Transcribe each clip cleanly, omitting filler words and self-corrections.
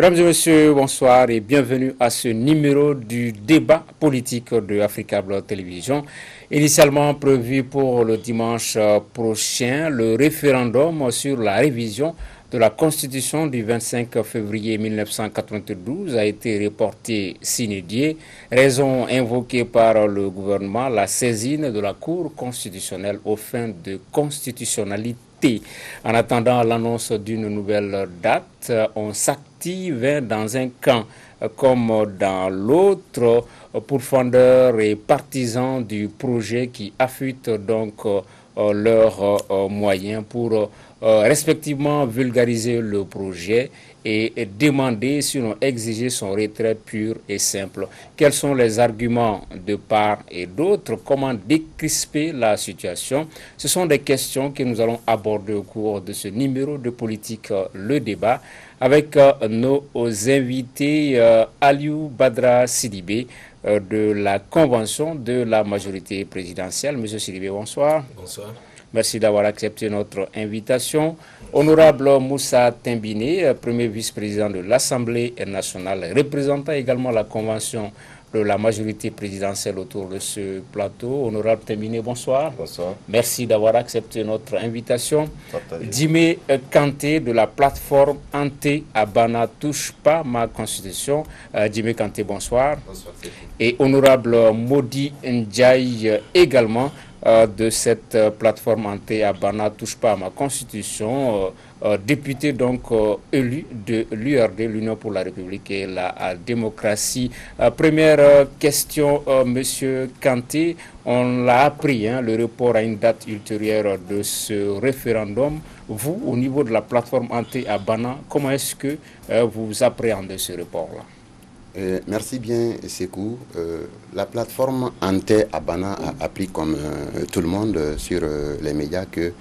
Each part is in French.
Mesdames et messieurs, bonsoir et bienvenue à ce numéro du débat politique de Africable Télévision. Initialement prévu pour le dimanche prochain, le référendum sur la révision de la Constitution du 25 février 1992 a été reporté sine die, raison invoquée par le gouvernement, la saisine de la Cour constitutionnelle aux fins de constitutionnalité. En attendant l'annonce d'une nouvelle date, on s'active dans un camp comme dans l'autre, pourfendeurs et partisans du projet qui affûtent donc leurs moyens pour respectivement vulgariser le projet et demander, sinon exiger son retrait pur et simple. Quels sont les arguments de part et d'autre? Comment décrisper la situation? Ce sont des questions que nous allons aborder au cours de ce numéro de Politique Le Débat avec nos invités Aliou Badra Sidibé de la Convention de la majorité présidentielle. Monsieur Sidibé, bonsoir. Bonsoir. Merci d'avoir accepté notre invitation. Honorable Moussa Tembine, premier vice-président de l'Assemblée nationale, représentant également la Convention de la majorité présidentielle autour de ce plateau. Honorable Tembine, bonsoir. Bonsoir. Merci d'avoir accepté notre invitation. Partagez. Djimé Kanté de la plateforme Ante Abana touche pas ma constitution. Djimé Kanté, bonsoir. Bonsoir. Et honorable Modi Ndiaye également de cette plateforme Ante Abana touche pas à ma constitution, député donc élu de l'URD, l'Union pour la République et la démocratie. Première question, monsieur Kanté, on l'a appris, le report à une date ultérieure de ce référendum. Vous, au niveau de la plateforme Ante Abana, comment est-ce que vous appréhendez ce report-là? Merci bien, Sekou. La plateforme Ante Abana a appris comme tout le monde sur les médias que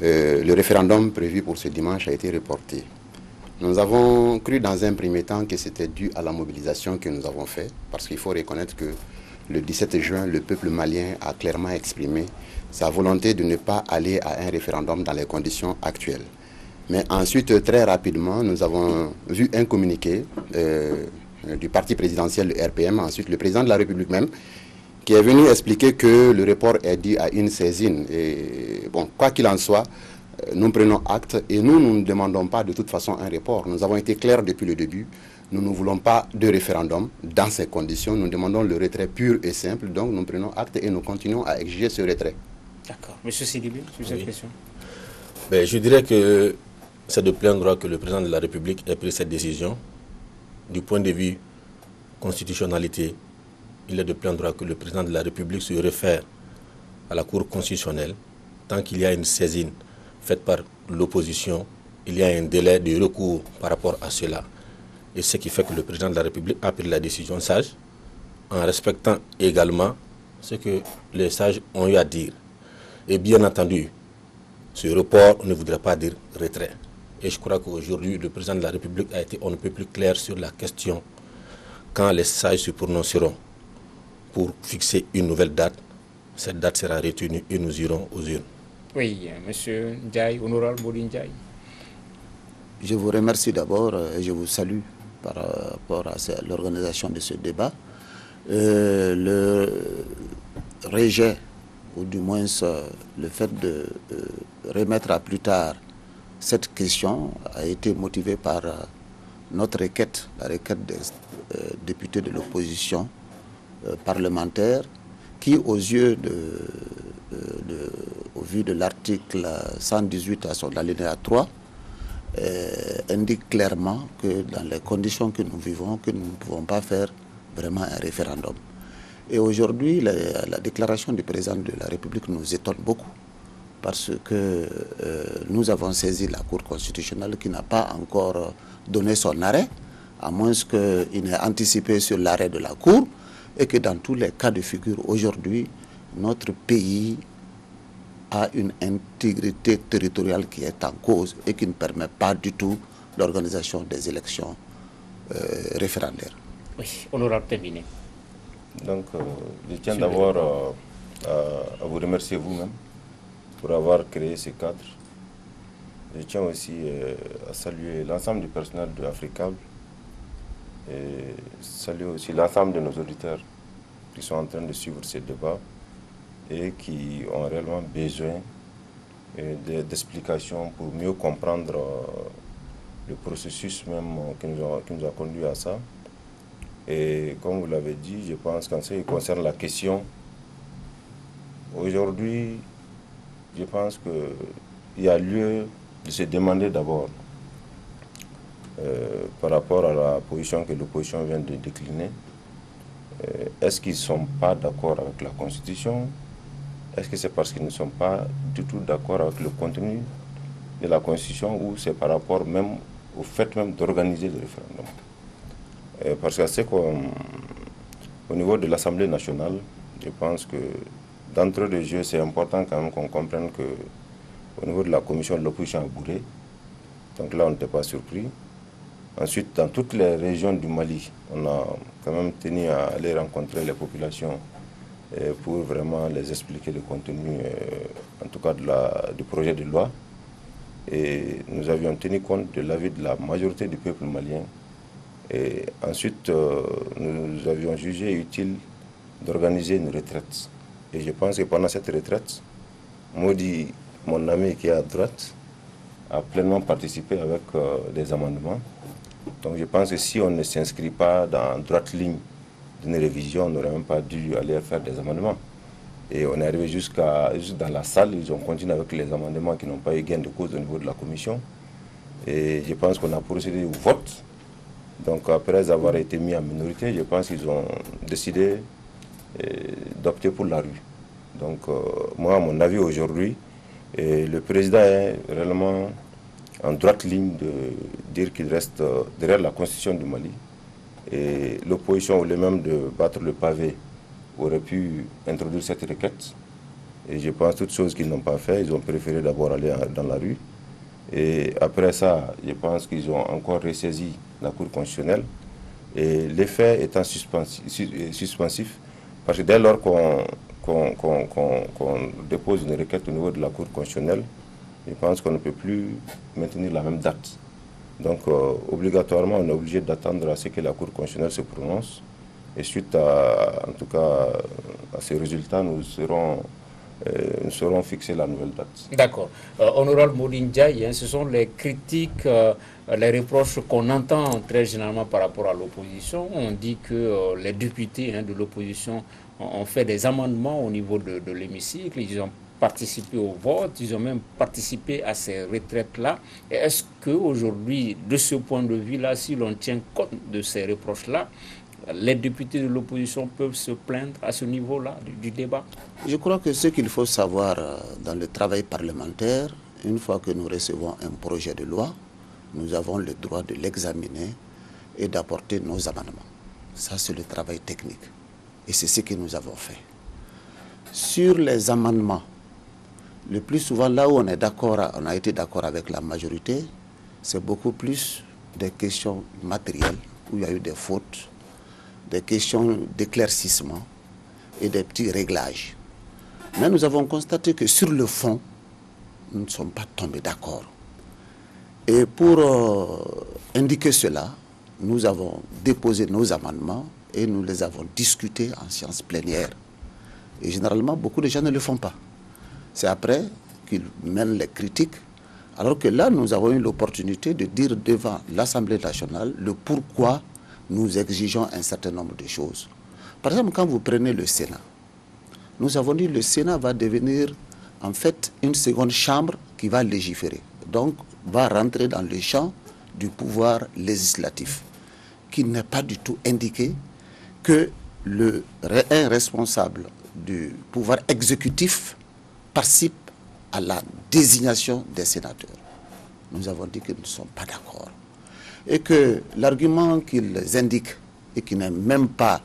le référendum prévu pour ce dimanche a été reporté. Nous avons cru dans un premier temps que c'était dû à la mobilisation que nous avons faite, parce qu'il faut reconnaître que le 17 juin, le peuple malien a clairement exprimé sa volonté de ne pas aller à un référendum dans les conditions actuelles. Mais ensuite, très rapidement, nous avons vu un communiqué du parti présidentiel, le RPM, ensuite le président de la République même, qui est venu expliquer que le report est dû à une saisine. Et bon, quoi qu'il en soit, nous prenons acte et nous ne demandons pas de toute façon un report. Nous avons été clairs depuis le début. Nous ne voulons pas de référendum dans ces conditions. Nous demandons le retrait pur et simple. Donc nous prenons acte et nous continuons à exiger ce retrait. D'accord. Monsieur Sidibé, sur cette question. Je dirais que c'est de plein droit que le président de la République ait pris cette décision. Du point de vue constitutionnalité, il est de plein droit que le président de la République se réfère à la Cour constitutionnelle. Tant qu'il y a une saisine faite par l'opposition, il y a un délai de recours par rapport à cela. Et ce qui fait que le président de la République a pris la décision sage, en respectant également ce que les sages ont eu à dire. Et bien entendu, ce report ne voudrait pas dire retrait. Et je crois qu'aujourd'hui, le président de la République a été on ne peut plus clair sur la question. Quand les sages se prononceront pour fixer une nouvelle date, cette date sera retenue et nous irons aux urnes. Oui, monsieur Ndiaye, honorable Modi Ndiaye. Je vous remercie d'abord et je vous salue par rapport à l'organisation de ce débat. Le rejet, ou du moins le fait de remettre à plus tard cette question a été motivée par notre requête, la requête des députés de l'opposition parlementaire, qui, au vu de l'article 118 à son alinéa 3, indique clairement que dans les conditions que nous vivons, que nous ne pouvons pas faire vraiment un référendum. Et aujourd'hui, la déclaration du président de la République nous étonne beaucoup, parce que nous avons saisi la Cour constitutionnelle qui n'a pas encore donné son arrêt, à moins qu'il n'ait anticipé sur l'arrêt de la Cour, et que dans tous les cas de figure aujourd'hui, notre pays a une intégrité territoriale qui est en cause et qui ne permet pas du tout l'organisation des élections référendaires. Oui, honorable Tembine. Donc, je tiens d'abord à vous remercier vous-même pour avoir créé ce cadre. Je tiens aussi à saluer l'ensemble du personnel de Africable et saluer aussi l'ensemble de nos auditeurs qui sont en train de suivre ces débats et qui ont réellement besoin d'explications pour mieux comprendre le processus même qui nous a conduit à ça. Et comme vous l'avez dit, je pense qu'en ce qui concerne la question, aujourd'hui, je pense qu'il y a lieu de se demander d'abord, par rapport à la position que l'opposition vient de décliner, est-ce qu'ils ne sont pas d'accord avec la Constitution? Est-ce que c'est parce qu'ils ne sont pas du tout d'accord avec le contenu de la Constitution ou c'est par rapport même au fait même d'organiser le référendum? Parce que c'est qu'au niveau de l'Assemblée nationale, je pense que d'entrée de jeu, c'est important quand même qu'on comprenne qu'au niveau de la commission de l'opposition à bourré, donc là on n'était pas surpris. Ensuite, dans toutes les régions du Mali, on a quand même tenu à aller rencontrer les populations pour vraiment les expliquer le contenu, en tout cas du projet de loi. Et nous avions tenu compte de l'avis de la majorité du peuple malien. Et ensuite, nous avions jugé utile d'organiser une retraite. Et je pense que pendant cette retraite, Maudit, mon ami qui est à droite, a pleinement participé avec des amendements. Donc je pense que si on ne s'inscrit pas dans droite ligne d'une révision, on n'aurait même pas dû aller faire des amendements. Et on est arrivé juste dans la salle, ils ont continué avec les amendements qui n'ont pas eu gain de cause au niveau de la commission. Et je pense qu'on a procédé au vote. Donc après avoir été mis en minorité, je pense qu'ils ont décidé d'opter pour la rue. Donc moi, à mon avis aujourd'hui, le président est réellement en droite ligne de dire qu'il reste derrière la constitution du Mali. Et l'opposition, au lieu même de battre le pavé, aurait pu introduire cette requête. Et je pense toutes choses qu'ils n'ont pas fait, ils ont préféré d'abord aller dans la rue. Et après ça, je pense qu'ils ont encore ressaisi la Cour constitutionnelle. Et l'effet étant suspensif, parce que dès lors qu'on dépose une requête au niveau de la Cour constitutionnelle, je pense qu'on ne peut plus maintenir la même date. Donc, obligatoirement, on est obligé d'attendre à ce que la Cour constitutionnelle se prononce. Et suite à ces résultats, nous serons fixer la nouvelle date. D'accord. Honorable Maudit Ndiaye, ce sont les critiques, les reproches qu'on entend très généralement par rapport à l'opposition. On dit que les députés de l'opposition ont fait des amendements au niveau de l'hémicycle. Ils ont participé au vote, ils ont même participé à ces retraites-là. Est-ce qu'aujourd'hui, de ce point de vue-là, si l'on tient compte de ces reproches-là, les députés de l'opposition peuvent se plaindre à ce niveau-là du débat? Je crois que ce qu'il faut savoir dans le travail parlementaire, une fois que nous recevons un projet de loi, nous avons le droit de l'examiner et d'apporter nos amendements. Ça, c'est le travail technique. Et c'est ce que nous avons fait. Sur les amendements, le plus souvent, là où on a été d'accord avec la majorité, c'est beaucoup plus des questions matérielles, où il y a eu des fautes, des questions d'éclaircissement et des petits réglages. Mais nous avons constaté que sur le fond, nous ne sommes pas tombés d'accord. Et pour indiquer cela, nous avons déposé nos amendements et nous les avons discutés en séance plénière. Et généralement, beaucoup de gens ne le font pas. C'est après qu'ils mènent les critiques, alors que là, nous avons eu l'opportunité de dire devant l'Assemblée nationale le pourquoi nous exigeons un certain nombre de choses. Par exemple, quand vous prenez le Sénat, nous avons dit que le Sénat va devenir en fait une seconde chambre qui va légiférer. Donc, va rentrer dans le champ du pouvoir législatif, qui n'est pas du tout indiqué que un responsable du pouvoir exécutif participe à la désignation des sénateurs. Nous avons dit que nous ne sommes pas d'accord. Et que l'argument qu'ils indiquent, et qui n'est même pas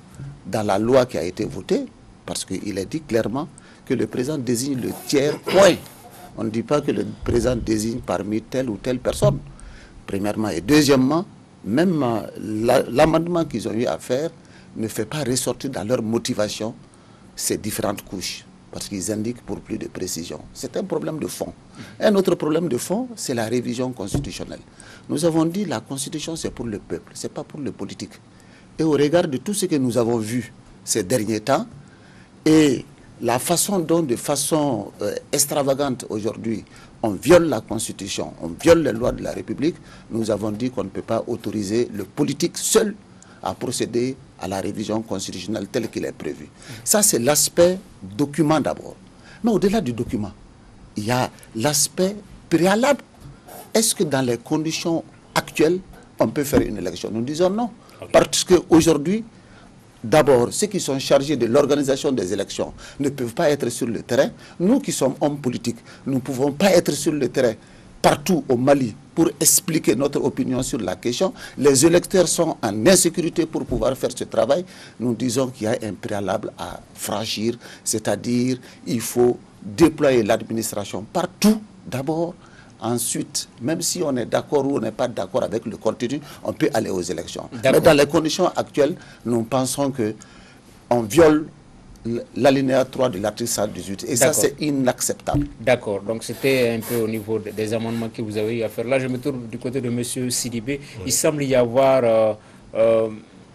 dans la loi qui a été votée, parce qu'il est dit clairement que le président désigne le tiers point. On ne dit pas que le président désigne parmi telle ou telle personne, premièrement. Et deuxièmement, même l'amendement qu'ils ont eu à faire ne fait pas ressortir dans leur motivation ces différentes couches. parce qu'ils indiquent pour plus de précision. C'est un problème de fond. Un autre problème de fond, c'est la révision constitutionnelle. Nous avons dit que la Constitution, c'est pour le peuple, ce n'est pas pour le politique. Et au regard de tout ce que nous avons vu ces derniers temps, et la façon dont, de façon extravagante aujourd'hui, on viole la Constitution, on viole les lois de la République, nous avons dit qu'on ne peut pas autoriser le politique seul à procéder à la révision constitutionnelle telle qu'il est prévu. Ça, c'est l'aspect document d'abord. Mais au-delà du document, il y a l'aspect préalable. Est-ce que dans les conditions actuelles, on peut faire une élection? Nous disons non. Okay. Parce qu'aujourd'hui, d'abord, ceux qui sont chargés de l'organisation des élections ne peuvent pas être sur le terrain. Nous qui sommes hommes politiques, nous ne pouvons pas être sur le terrain partout au Mali pour expliquer notre opinion sur la question. Les électeurs sont en insécurité pour pouvoir faire ce travail. Nous disons qu'il y a un préalable à franchir, c'est-à-dire il faut déployer l'administration partout d'abord. Ensuite, même si on est d'accord ou on n'est pas d'accord avec le contenu, on peut aller aux élections. Mais dans les conditions actuelles, nous pensons qu'on viole l'alinéa 3 de l'article 118. Et ça, c'est inacceptable. D'accord. Donc, c'était un peu au niveau des amendements que vous avez eu à faire. Là, je me tourne du côté de M. Sidibé. Oui. Il semble y avoir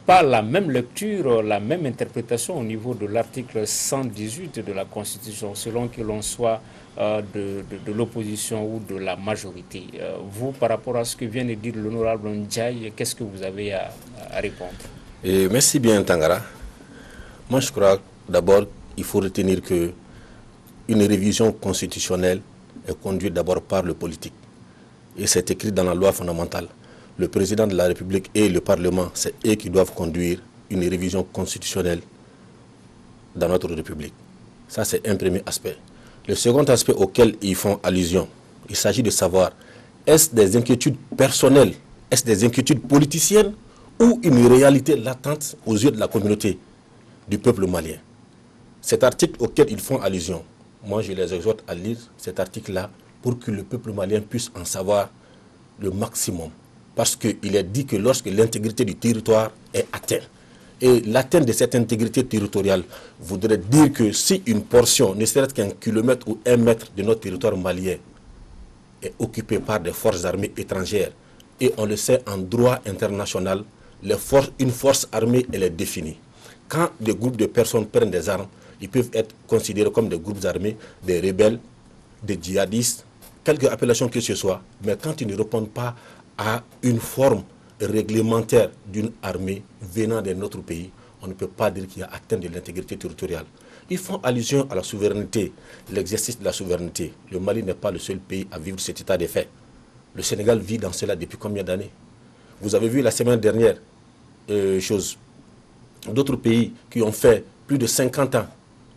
pas la même lecture, la même interprétation au niveau de l'article 118 de la Constitution, selon que l'on soit de l'opposition ou de la majorité. Vous, par rapport à ce que vient de dire l'honorable Ndiaye, qu'est-ce que vous avez à répondre? Merci bien, Tangara. Moi, je crois d'abord il faut retenir qu'une révision constitutionnelle est conduite d'abord par le politique. Et c'est écrit dans la loi fondamentale. Le président de la République et le Parlement, c'est eux qui doivent conduire une révision constitutionnelle dans notre République. Ça, c'est un premier aspect. Le second aspect auquel ils font allusion, il s'agit de savoir, est-ce des inquiétudes personnelles, est-ce des inquiétudes politiciennes ou une réalité latente aux yeux de la communauté du peuple malien? Cet article auquel ils font allusion, moi je les exhorte à lire cet article-là pour que le peuple malien puisse en savoir le maximum. Parce qu'il est dit que lorsque l'intégrité du territoire est atteinte, et l'atteinte de cette intégrité territoriale voudrait dire que si une portion, ne serait-ce qu'un kilomètre ou un mètre de notre territoire malien est occupée par des forces armées étrangères, et on le sait en droit international, une force armée, elle est définie. Quand des groupes de personnes prennent des armes, ils peuvent être considérés comme des groupes armés, des rebelles, des djihadistes, quelque appellation que ce soit, mais quand ils ne répondent pas à une forme réglementaire d'une armée venant de notre pays, on ne peut pas dire qu'il y a atteinte de l'intégrité territoriale. Ils font allusion à la souveraineté, l'exercice de la souveraineté. Le Mali n'est pas le seul pays à vivre cet état de fait. Le Sénégal vit dans cela depuis combien d'années? Vous avez vu la semaine dernière, d'autres pays qui ont fait plus de 50 ans,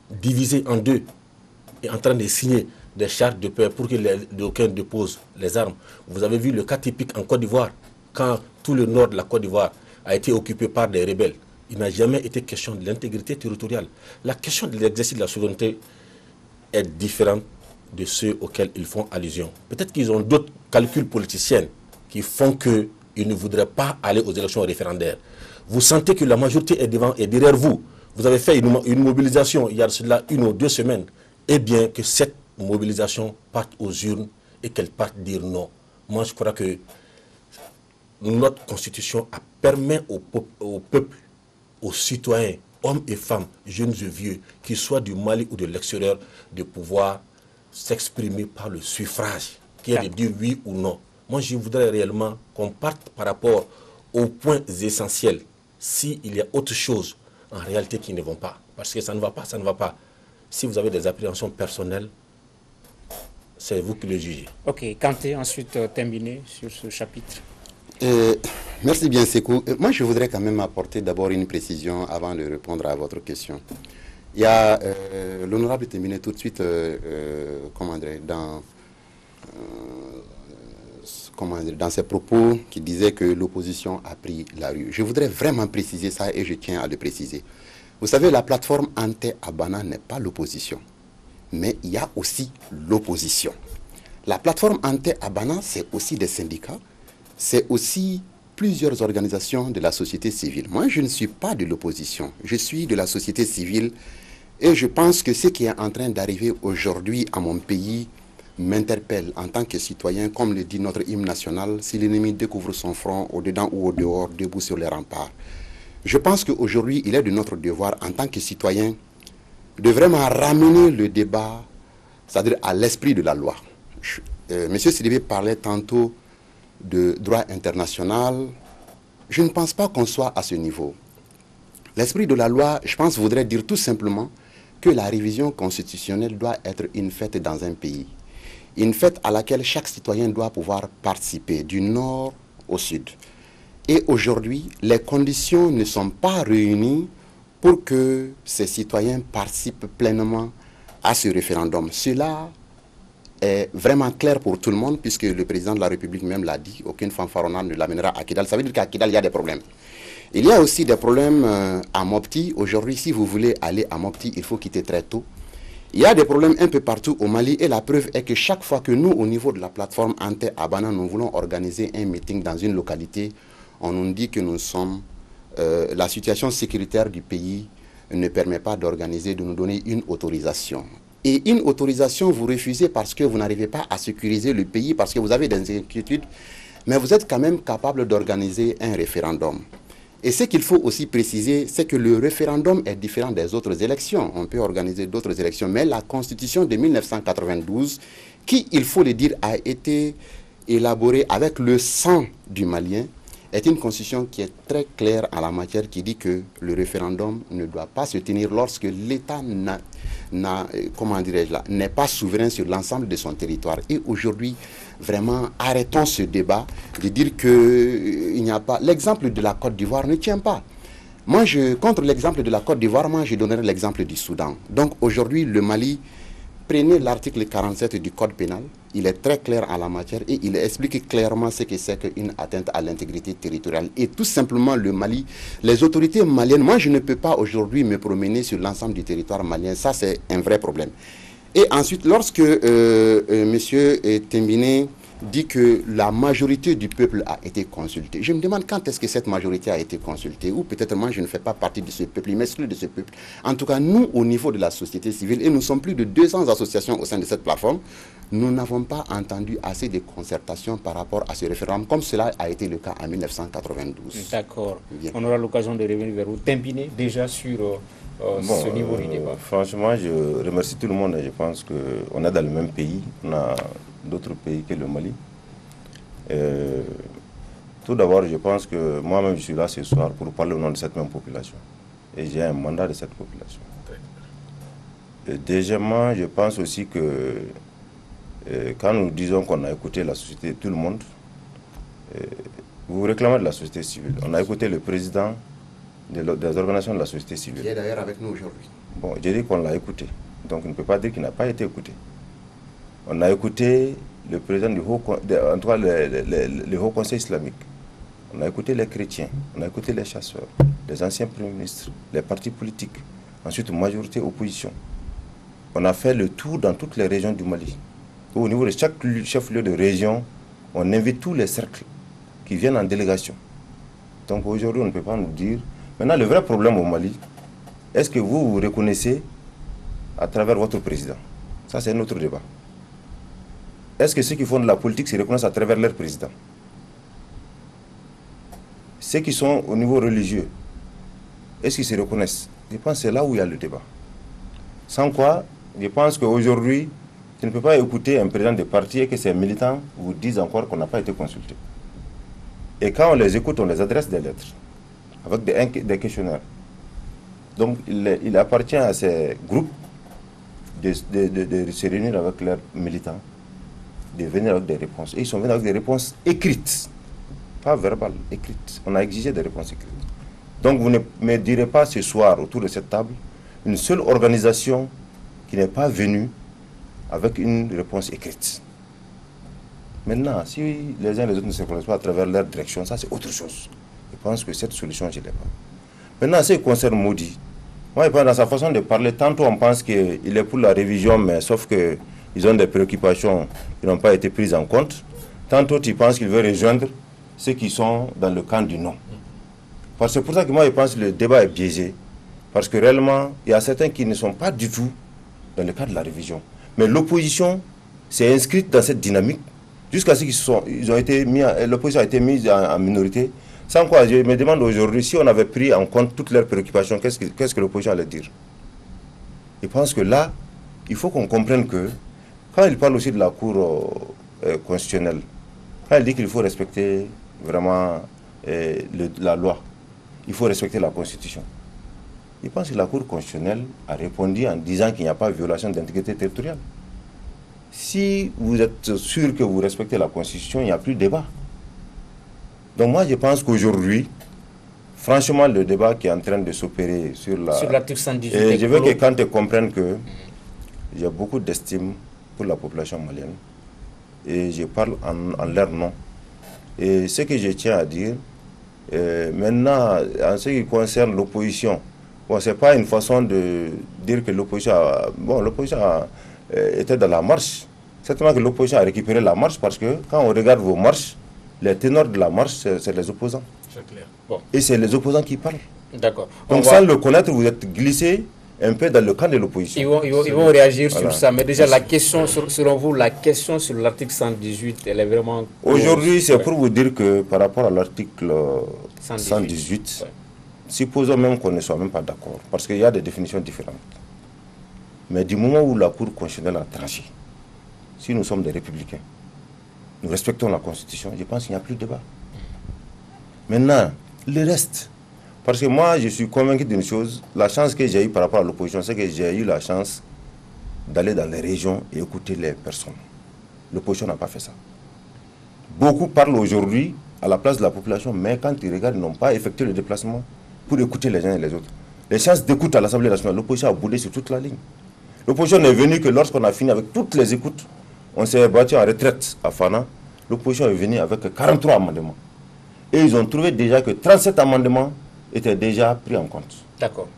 divisés en deux, et en train de signer des chartes de paix pour que d'aucuns déposent les armes. Vous avez vu le cas typique en Côte d'Ivoire, quand tout le nord de la Côte d'Ivoire a été occupé par des rebelles. Il n'a jamais été question de l'intégrité territoriale. La question de l'exercice de la souveraineté est différente de ceux auxquels ils font allusion. Peut-être qu'ils ont d'autres calculs politiciens qui font qu'ils ne voudraient pas aller aux élections référendaires. Vous sentez que la majorité est derrière vous. Vous avez fait une mobilisation il y a cela 1 ou 2 semaines. Eh bien, que cette mobilisation parte aux urnes et qu'elle parte dire non. Moi, je crois que notre constitution permet au peuple, aux citoyens, hommes et femmes, jeunes et vieux, qu'ils soient du Mali ou de l'extérieur, de pouvoir s'exprimer par le suffrage, qui est de dire oui ou non. Moi, je voudrais réellement qu'on parte par rapport aux points essentiels. S'il y a autre chose, en réalité, qui ne vont pas. Parce que ça ne va pas, ça ne va pas. Si vous avez des appréhensions personnelles, c'est vous qui le jugez. Ok, Kanté, ensuite terminé sur ce chapitre. Merci bien, Sekou. Moi, je voudrais quand même apporter d'abord une précision avant de répondre à votre question. Il y a l'honorable terminé tout de suite, dans ses propos, qui disait que l'opposition a pris la rue. Je voudrais vraiment préciser ça et je tiens à le préciser. Vous savez, la plateforme Ante Abana n'est pas l'opposition, mais il y a aussi l'opposition. La plateforme Ante Abana, c'est aussi des syndicats, c'est aussi plusieurs organisations de la société civile. Moi, je ne suis pas de l'opposition, je suis de la société civile Et je pense que ce qui est en train d'arriver aujourd'hui à mon pays m'interpelle en tant que citoyen, comme le dit notre hymne national, si l'ennemi découvre son front au-dedans ou au-dehors, debout sur les remparts. Je pense qu'aujourd'hui, il est de notre devoir en tant que citoyen de vraiment ramener le débat, c'est-à-dire à l'esprit de la loi. Monsieur Sidibé parlait tantôt de droit international. Je ne pense pas qu'on soit à ce niveau. L'esprit de la loi, je pense, voudrait dire tout simplement que la révision constitutionnelle doit être une fête dans un pays. Une fête à laquelle chaque citoyen doit pouvoir participer, du nord au sud. Et aujourd'hui, les conditions ne sont pas réunies pour que ces citoyens participent pleinement à ce référendum. Cela est vraiment clair pour tout le monde, puisque le président de la République même l'a dit, aucune fanfaronnade ne l'amènera à Kidal. Ça veut dire qu'à Kidal, il y a des problèmes. Il y a aussi des problèmes à Mopti. Aujourd'hui, si vous voulez aller à Mopti, il faut quitter très tôt. Il y a des problèmes un peu partout au Mali et la preuve est que chaque fois que nous, au niveau de la plateforme Ante Abana, nous voulons organiser un meeting dans une localité, on nous dit que nous sommes... la situation sécuritaire du pays ne permet pas d'organiser, de nous donner une autorisation. Et une autorisation, vous refusez parce que vous n'arrivez pas à sécuriser le pays, parce que vous avez des inquiétudes, mais vous êtes quand même capable d'organiser un référendum. Et ce qu'il faut aussi préciser, c'est que le référendum est différent des autres élections. On peut organiser d'autres élections, mais la Constitution de 1992, qui, il faut le dire, a été élaborée avec le sang du Malien, est une constitution qui est très claire en la matière, qui dit que le référendum ne doit pas se tenir lorsque l'État n'est pas souverain sur l'ensemble de son territoire. Et aujourd'hui, vraiment, arrêtons ce débat de dire qu'il n'y a pas... L'exemple de la Côte d'Ivoire ne tient pas. Moi, contre l'exemple de la Côte d'Ivoire, moi, je donnerai l'exemple du Soudan. Donc aujourd'hui, le Mali... Prenez l'article 47 du Code pénal, il est très clair en la matière et il explique clairement ce que c'est qu'une atteinte à l'intégrité territoriale. Et tout simplement le Mali, les autorités maliennes, moi je ne peux pas aujourd'hui me promener sur l'ensemble du territoire malien, ça c'est un vrai problème. Et ensuite, lorsque M. Tembine dit que la majorité du peuple a été consultée, je me demande quand est-ce que cette majorité a été consultée, ou peut-être moi je ne fais pas partie de ce peuple, il m'exclut de ce peuple. En tout cas, nous, au niveau de la société civile, et nous sommes plus de 200 associations au sein de cette plateforme, nous n'avons pas entendu assez de concertation par rapport à ce référendum, comme cela a été le cas en 1992. D'accord. On aura l'occasion de revenir vers vous. Tembine, déjà sur ce niveau du débat. Franchement, je remercie tout le monde et je pense qu'on est dans le même pays. On a d'autres pays que le Mali. Tout d'abord, je pense que moi-même, je suis là ce soir pour parler au nom de cette même population. Et j'ai un mandat de cette population. Et deuxièmement, je pense aussi que quand nous disons qu'on a écouté la société, tout le monde, vous réclamez de la société civile. On a écouté le président des organisations de la société civile. Qui est d'ailleurs avec nous aujourd'hui. Bon, j'ai dit qu'on l'a écouté. Donc, on ne peut pas dire qu'il n'a pas été écouté. On a écouté le président du Haut Conseil islamique. On a écouté les chrétiens, on a écouté les chasseurs, les anciens premiers ministres, les partis politiques, ensuite majorité opposition. On a fait le tour dans toutes les régions du Mali. Au niveau de chaque chef-lieu de région, on invite tous les cercles qui viennent en délégation. Donc aujourd'hui, on ne peut pas nous dire... Maintenant, le vrai problème au Mali, est-ce que vous vous reconnaissez à travers votre président? Ça, c'est un autre débat. Est-ce que ceux qui font de la politique se reconnaissent à travers leur président? Ceux qui sont au niveau religieux, est-ce qu'ils se reconnaissent? Je pense que c'est là où il y a le débat. Sans quoi, je pense qu'aujourd'hui, tu ne peux pas écouter un président de parti et que ses militants vous disent encore qu'on n'a pas été consulté. Et quand on les écoute, on les adresse des lettres, avec des questionnaires. Donc, il appartient à ces groupes de se réunir avec leurs militants, de venir avec des réponses. Et ils sont venus avec des réponses écrites, pas verbales, écrites. On a exigé des réponses écrites. Donc vous ne me direz pas ce soir, autour de cette table, une seule organisation qui n'est pas venue avec une réponse écrite. Maintenant, si les uns et les autres ne se reconnaissent pas à travers leur direction, ça c'est autre chose. Je pense que cette solution, je ne l'ai pas. Maintenant, ce qui concerne Modi, moi, dans sa façon de parler, tantôt on pense qu'il est pour la révision, mais sauf que ils ont des préoccupations qui n'ont pas été prises en compte. Tantôt, ils pensent qu'il veut rejoindre ceux qui sont dans le camp du non. Parce que c'est pour ça que moi, je pense que le débat est biaisé. Parce que réellement, il y a certains qui ne sont pas du tout dans le cadre de la révision. Mais l'opposition s'est inscrite dans cette dynamique jusqu'à ce l'opposition a été mise en minorité. Sans quoi, je me demande aujourd'hui, si on avait pris en compte toutes leurs préoccupations, qu'est-ce que l'opposition allait dire? Je pense que là, il faut qu'on comprenne que, quand il parle aussi de la Cour constitutionnelle, quand il dit qu'il faut respecter vraiment la loi, il faut respecter la Constitution. Je pense que la Cour constitutionnelle a répondu en disant qu'il n'y a pas de violation d'intégrité territoriale. Si vous êtes sûr que vous respectez la Constitution, il n'y a plus de débat. Donc moi, je pense qu'aujourd'hui, franchement, le débat qui est en train de s'opérer sur l'article 118... Et je veux que quand tu comprennes que j'ai beaucoup d'estime pour la population malienne, et je parle en leur nom. Et ce que je tiens à dire, maintenant, en ce qui concerne l'opposition, bon, ce n'est pas une façon de dire que l'opposition était dans la marche. Certainement que l'opposition a récupéré la marche parce que quand on regarde vos marches, les ténors de la marche, c'est les opposants. C'est clair. Bon. Et c'est les opposants qui parlent. D'accord. Donc sans le connaître, vous êtes glissé un peu dans le camp de l'opposition. Ils vont réagir sur ça. Mais déjà, la question, selon vous, la question sur l'article 118, elle est vraiment... Aujourd'hui, c'est pour vous dire que par rapport à l'article 118, ouais. Supposons même qu'on ne soit même pas d'accord, parce qu'il y a des définitions différentes. Mais du moment où la Cour constitutionnelle a tranché, si nous sommes des républicains, nous respectons la Constitution, je pense qu'il n'y a plus de débat. Maintenant, le reste, parce que moi, je suis convaincu d'une chose, la chance que j'ai eue par rapport à l'opposition, c'est que j'ai eu la chance d'aller dans les régions et écouter les personnes. L'opposition n'a pas fait ça. Beaucoup parlent aujourd'hui à la place de la population, mais quand ils regardent, ils n'ont pas effectué le déplacement pour écouter les uns et les autres. Les chances d'écoute à l'Assemblée nationale, l'opposition a boudé sur toute la ligne. L'opposition n'est venue que lorsqu'on a fini avec toutes les écoutes, on s'est battu en retraite à Fana, l'opposition est venue avec 43 amendements. Et ils ont trouvé déjà que 37 amendements étaient déjà pris en compte. D'accord.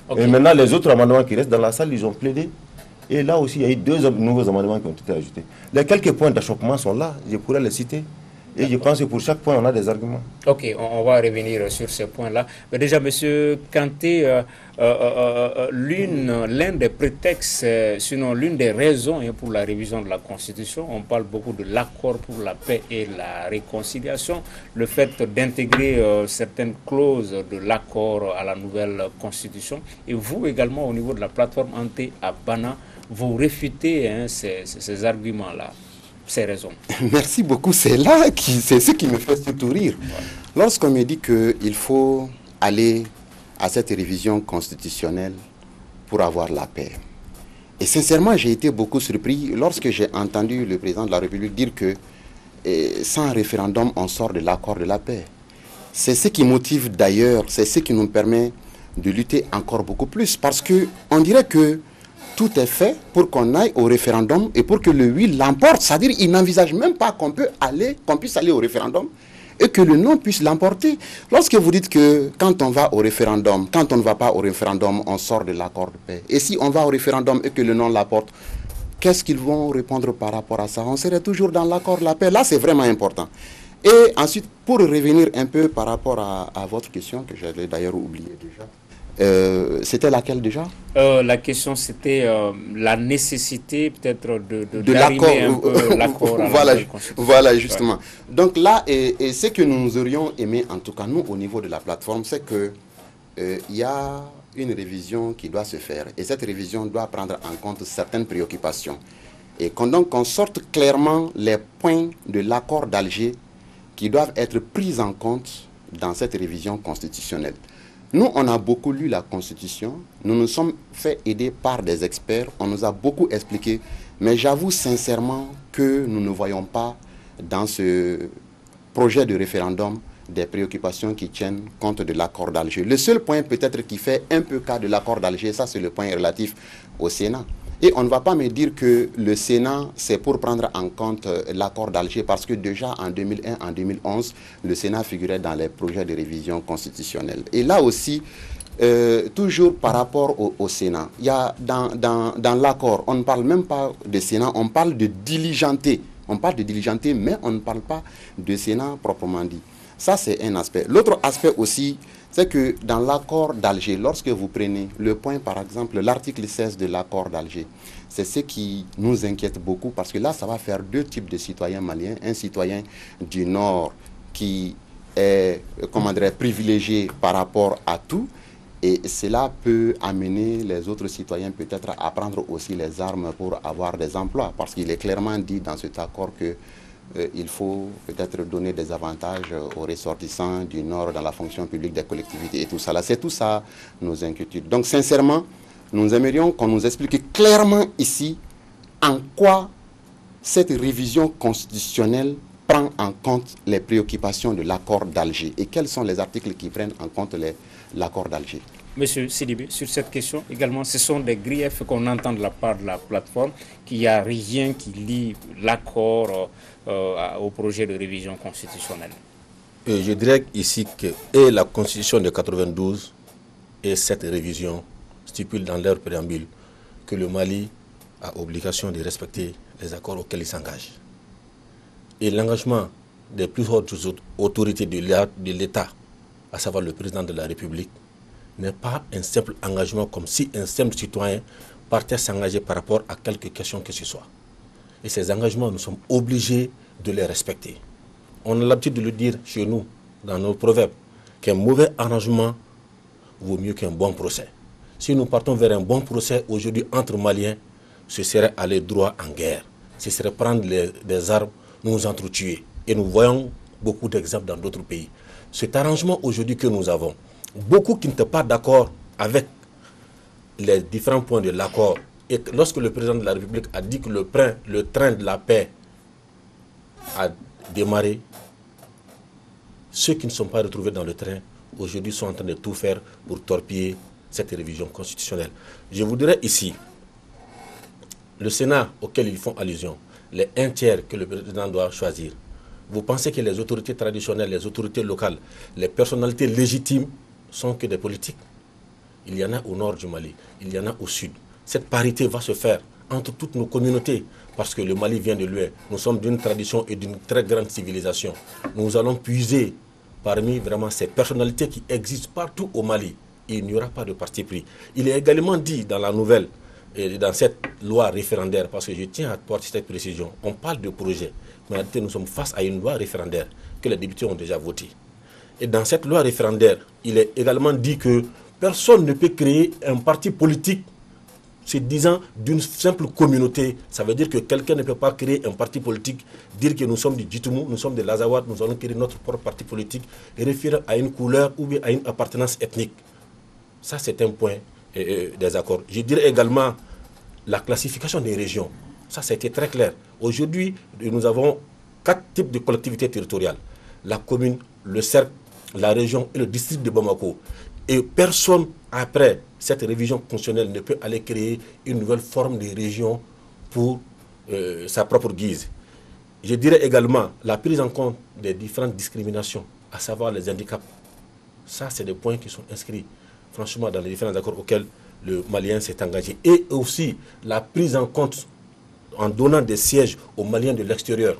Okay. Et maintenant, les autres amendements qui restent dans la salle, ils ont plaidé. Et là aussi, il y a eu 2 nouveaux amendements qui ont été ajoutés. Les quelques points d'achoppement sont là, je pourrais les citer. Et je pense que pour chaque point, on a des arguments. Ok, on va revenir sur ces points-là. Mais déjà, M. Kanté, l'un des prétextes, sinon l'une des raisons pour la révision de la Constitution, on parle beaucoup de l'accord pour la paix et la réconciliation, le fait d'intégrer certaines clauses de l'accord à la nouvelle Constitution. Et vous également, au niveau de la plateforme Ante à Bana, vous réfutez ces arguments-là. Ces raisons. Merci beaucoup. C'est ce qui me fait surtout rire. Lorsqu'on me dit qu'il faut aller à cette révision constitutionnelle pour avoir la paix. Et sincèrement, j'ai été beaucoup surpris lorsque j'ai entendu le président de la République dire que sans référendum, on sort de l'accord de la paix. C'est ce qui motive d'ailleurs, c'est ce qui nous permet de lutter encore beaucoup plus. Parce qu'on dirait que tout est fait pour qu'on aille au référendum et pour que le oui l'emporte. C'est-à-dire qu'il n'envisage même pas qu'on puisse aller au référendum et que le non puisse l'emporter. Lorsque vous dites que quand on va au référendum, quand on ne va pas au référendum, on sort de l'accord de paix. Et si on va au référendum et que le non l'emporte, qu'est-ce qu'ils vont répondre par rapport à ça? On serait toujours dans l'accord de la paix. Là, c'est vraiment important. Et ensuite, pour revenir un peu par rapport à votre question, que j'avais d'ailleurs oublié déjà, c'était laquelle déjà? La question c'était la nécessité peut-être de l'accord. Voilà justement. Ouais. Donc là, et ce que nous aurions aimé, en tout cas nous au niveau de la plateforme, c'est que il y a une révision qui doit se faire. Et cette révision doit prendre en compte certaines préoccupations. Et qu'on sorte clairement les points de l'accord d'Alger qui doivent être pris en compte dans cette révision constitutionnelle. Nous, on a beaucoup lu la Constitution, nous nous sommes fait aider par des experts, on nous a beaucoup expliqué, mais j'avoue sincèrement que nous ne voyons pas dans ce projet de référendum des préoccupations qui tiennent compte de l'accord d'Alger. Le seul point peut-être qui fait un peu cas de l'accord d'Alger, ça c'est le point relatif au Sénat. Et on ne va pas me dire que le Sénat, c'est pour prendre en compte l'accord d'Alger, parce que déjà en 2001, en 2011, le Sénat figurait dans les projets de révision constitutionnelle. Et là aussi, toujours par rapport au Sénat, il y a dans l'accord, on ne parle même pas de Sénat, on parle de diligenter. On parle de diligenter, mais on ne parle pas de Sénat proprement dit. Ça, c'est un aspect. L'autre aspect aussi, c'est que dans l'accord d'Alger, lorsque vous prenez le point, par exemple, l'article 16 de l'accord d'Alger, c'est ce qui nous inquiète beaucoup parce que là, ça va faire deux types de citoyens maliens. Un citoyen du Nord qui est, comment dirais, privilégié par rapport à tout. Et cela peut amener les autres citoyens peut-être à prendre aussi les armes pour avoir des emplois. Parce qu'il est clairement dit dans cet accord que il faut peut-être donner des avantages aux ressortissants du Nord dans la fonction publique des collectivités et tout ça. Là, c'est tout ça nos inquiétudes. Donc sincèrement, nous aimerions qu'on nous explique clairement ici en quoi cette révision constitutionnelle prend en compte les préoccupations de l'accord d'Alger et quels sont les articles qui prennent en compte l'accord d'Alger. Monsieur Sidibé, sur cette question également, ce sont des griefs qu'on entend de la part de la plateforme, qu'il n'y a rien qui lie l'accord au projet de révision constitutionnelle. Je dirais ici que et la Constitution de 92 et cette révision stipulent dans leur préambule que le Mali a obligation de respecter les accords auxquels il s'engage. Et l'engagement des plus hautes autorités de l'État, à savoir le président de la République, n'est pas un simple engagement comme si un simple citoyen partait s'engager par rapport à quelque question que ce soit. Et ces engagements, nous sommes obligés de les respecter. On a l'habitude de le dire chez nous, dans nos proverbes, qu'un mauvais arrangement vaut mieux qu'un bon procès. Si nous partons vers un bon procès aujourd'hui entre Maliens, ce serait aller droit en guerre. Ce serait prendre des armes, nous entretuer. Et nous voyons beaucoup d'exemples dans d'autres pays. Cet arrangement aujourd'hui que nous avons, beaucoup qui n'étaient pas d'accord avec les différents points de l'accord, et lorsque le président de la République a dit que le train de la paix a démarré, ceux qui ne sont pas retrouvés dans le train, aujourd'hui sont en train de tout faire pour torpiller cette révision constitutionnelle. Je vous dirais ici, le Sénat auquel ils font allusion, les 1/3 que le président doit choisir, vous pensez que les autorités traditionnelles, les autorités locales, les personnalités légitimes sont que des politiques? Il y en a au nord du Mali, il y en a au sud. Cette parité va se faire entre toutes nos communautés parce que le Mali vient de loin. Nous sommes d'une tradition et d'une très grande civilisation. Nous allons puiser parmi vraiment ces personnalités qui existent partout au Mali. Et il n'y aura pas de parti pris. Il est également dit dans la nouvelle et dans cette loi référendaire, parce que je tiens à porter cette précision, on parle de projet, mais en réalité nous sommes face à une loi référendaire que les députés ont déjà votée. Et dans cette loi référendaire, il est également dit que personne ne peut créer un parti politique se disant d'une simple communauté. Ça veut dire que quelqu'un ne peut pas créer un parti politique, dire que nous sommes du Djitoumou, nous sommes des Lazawat, nous allons créer notre propre parti politique et référer à une couleur ou bien à une appartenance ethnique. Ça, c'est un point des accords. Je dirais également la classification des régions. Ça a été très clair. Aujourd'hui, nous avons 4 types de collectivités territoriales. La commune, le cercle, la région et le district de Bamako. Et personne, après cette révision constitutionnelle, ne peut aller créer une nouvelle forme de région pour sa propre guise. Je dirais également la prise en compte des différentes discriminations, à savoir les handicaps. Ça, c'est des points qui sont inscrits, franchement, dans les différents accords auxquels le Malien s'est engagé. Et aussi la prise en compte en donnant des sièges aux Maliens de l'extérieur.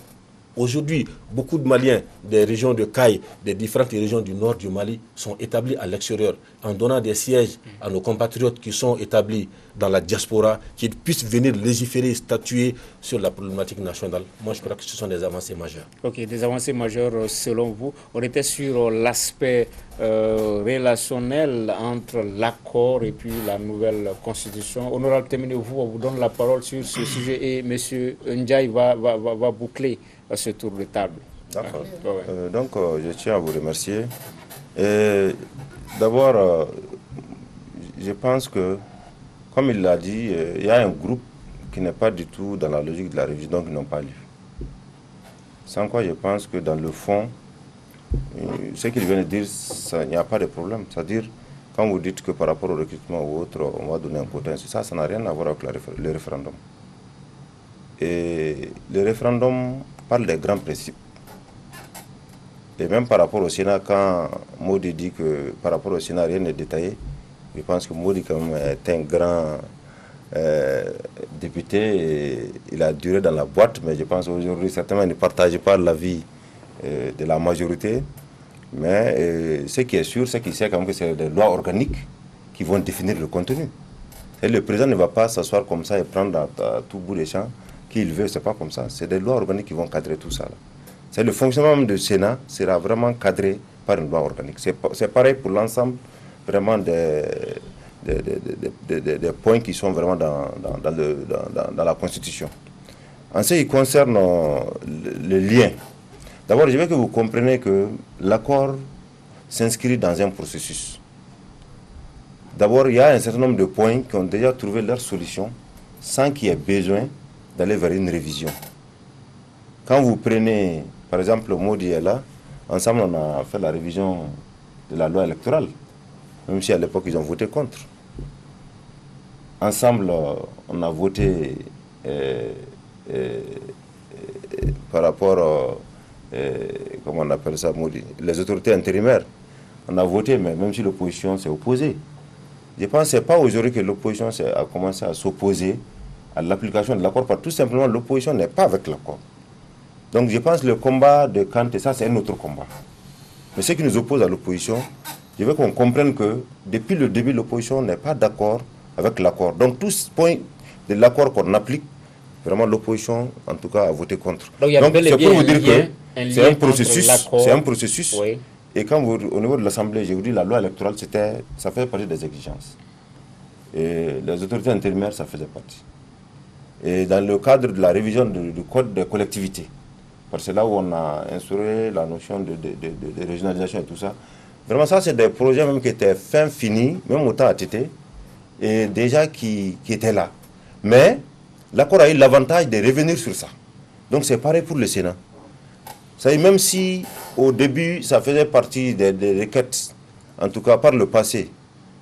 Aujourd'hui, beaucoup de Maliens des régions de Caille, des différentes régions du nord du Mali, sont établis à l'extérieur, en donnant des sièges à nos compatriotes qui sont établis dans la diaspora, qu'ils puissent venir légiférer, statuer sur la problématique nationale. Moi, je crois que ce sont des avancées majeures. Ok, des avancées majeures selon vous. On était sur l'aspect relationnel entre l'accord et puis la nouvelle constitution. Honorable Temine-vous, on vous donne la parole sur ce sujet et M. Ndiaye va boucler à ce tour de table. D'accord. Donc, je tiens à vous remercier. D'abord, je pense que, comme il l'a dit, il y a un groupe qui n'est pas du tout dans la logique de la révision, donc ils n'ont pas lu. Sans quoi, je pense que dans le fond, ce qu'il vient de dire, il n'y a pas de problème. C'est-à-dire, quand vous dites que par rapport au recrutement ou autre, on va donner un quota, ça n'a rien à voir avec le référendum. Et le référendum parle des grands principes. Et même par rapport au Sénat, quand Modi dit que par rapport au Sénat, rien n'est détaillé, je pense que Modi quand même est un grand député. Et il a duré dans la boîte, mais je pense qu'aujourd'hui, certainement, il ne partage pas l'avis de la majorité. Mais ce qui est sûr, c'est qu'il sait quand même que c'est des lois organiques qui vont définir le contenu. Et le président ne va pas s'asseoir comme ça et prendre à tout bout des champs qu'il veut, c'est pas comme ça. C'est des lois organiques qui vont cadrer tout ça. Là. C'est le fonctionnement même du Sénat sera vraiment cadré par une loi organique. C'est pareil pour l'ensemble vraiment des points qui sont vraiment dans la Constitution. En ce qui concerne le lien, d'abord je veux que vous compreniez que l'accord s'inscrit dans un processus. D'abord, il y a un certain nombre de points qui ont déjà trouvé leur solution sans qu'il y ait besoin d'aller vers une révision. Quand vous prenez, par exemple, le mot là, ensemble on a fait la révision de la loi électorale, même si à l'époque ils ont voté contre. Ensemble, on a voté par rapport, comment on appelle ça, les autorités intérimaires. On a voté, mais même si l'opposition s'est opposée. Je pense que ce n'est pas aujourd'hui que l'opposition a commencé à s'opposer à l'application de l'accord, parce que tout simplement l'opposition n'est pas avec l'accord. Donc je pense que le combat de Kanté, ça c'est un autre combat. Mais ce qui nous oppose à l'opposition, je veux qu'on comprenne que depuis le début, l'opposition n'est pas d'accord avec l'accord. Donc tout ce point de l'accord qu'on applique, vraiment l'opposition en tout cas a voté contre. Donc c'est pour vous dire que c'est un processus, oui. Et quand au niveau de l'Assemblée, je vous dis, la loi électorale, ça fait partie des exigences. Et les autorités intérimaires, ça faisait partie. Et dans le cadre de la révision du code des collectivités, parce que c'est là où on a instauré la notion de régionalisation et tout ça, vraiment ça, c'est des projets même qui étaient finis, même au temps ATT, et déjà qui étaient là. Mais l'accord a eu l'avantage de revenir sur ça. Donc c'est pareil pour le Sénat. Ça, même si au début ça faisait partie des requêtes, en tout cas par le passé,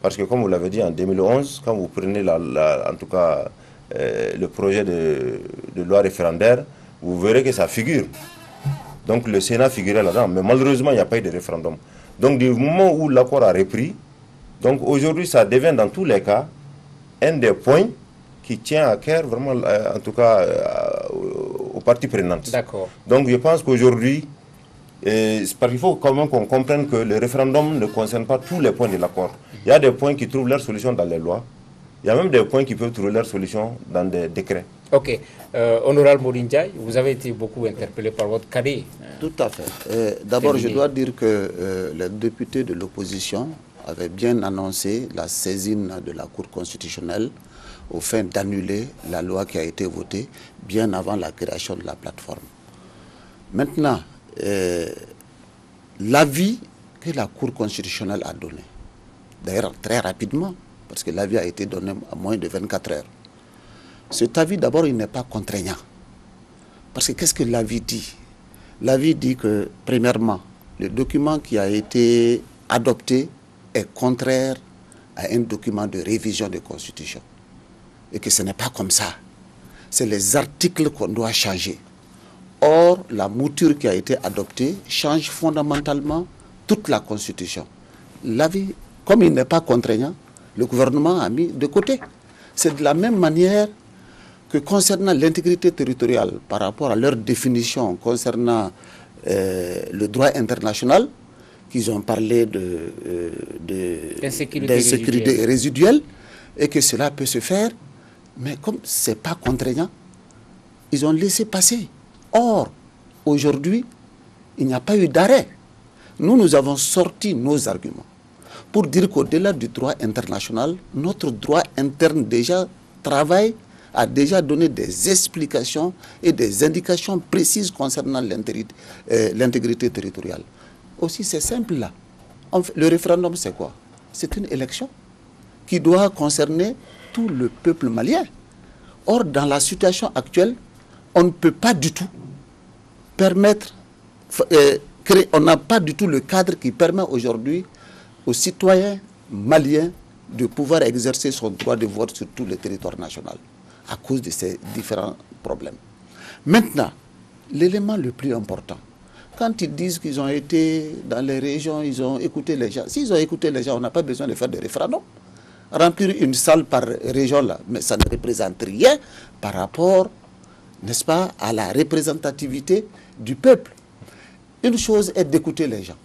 parce que comme vous l'avez dit en 2011, quand vous prenez en tout cas le projet de loi référendaire, vous verrez que ça figure. Donc le Sénat figurait là-dedans, mais malheureusement il n'y a pas eu de référendum. Donc du moment où l'accord a repris, donc aujourd'hui ça devient dans tous les cas un des points qui tient à cœur vraiment, en tout cas, aux parties prenantes. D'accord. Donc je pense qu'aujourd'hui, parce qu'il faut quand même qu'on comprenne que le référendum ne concerne pas tous les points de l'accord. Il y a des points qui trouvent leur solution dans les lois. Il y a même des points qui peuvent trouver leur solution dans des décrets. Ok. Honorable Morindiaï, vous avez été beaucoup interpellé par votre cadet. Tout à fait. D'abord, je dois dire que les députés de l'opposition avaient bien annoncé la saisine de la Cour constitutionnelle au fin d'annuler la loi qui a été votée bien avant la création de la plateforme. Maintenant, l'avis que la Cour constitutionnelle a donné, d'ailleurs très rapidement, parce que l'avis a été donné à moins de 24 heures, cet avis d'abord il n'est pas contraignant. Parce que qu'est-ce que l'avis dit? L'avis dit que, premièrement, le document qui a été adopté est contraire à un document de révision de constitution. Et que ce n'est pas comme ça. C'est les articles qu'on doit changer. Or, la mouture qui a été adoptée change fondamentalement toute la Constitution. L'avis, comme il n'est pas contraignant, le gouvernement a mis de côté. C'est de la même manière que concernant l'intégrité territoriale, par rapport à leur définition concernant le droit international, qu'ils ont parlé d'insécurité résiduelle, et que cela peut se faire. Mais comme ce n'est pas contraignant, ils ont laissé passer. Or, aujourd'hui, il n'y a pas eu d'arrêt. Nous avons sorti nos arguments pour dire qu'au-delà du droit international, notre droit interne déjà travaille, a déjà donné des explications et des indications précises concernant l'intégrité territoriale. Aussi, c'est simple là. Le référendum, c'est quoi? C'est une élection qui doit concerner tout le peuple malien. Or, dans la situation actuelle, on ne peut pas du tout permettre, on n'a pas du tout le cadre qui permet aujourd'hui aux citoyens maliens de pouvoir exercer son droit de vote sur tout le territoire national à cause de ces différents problèmes. Maintenant, l'élément le plus important, quand ils disent qu'ils ont été dans les régions, ils ont écouté les gens. S'ils ont écouté les gens, on n'a pas besoin de faire des référendums. Remplir une salle par région là, mais ça ne représente rien par rapport, n'est-ce pas, à la représentativité du peuple. Une chose est d'écouter les gens.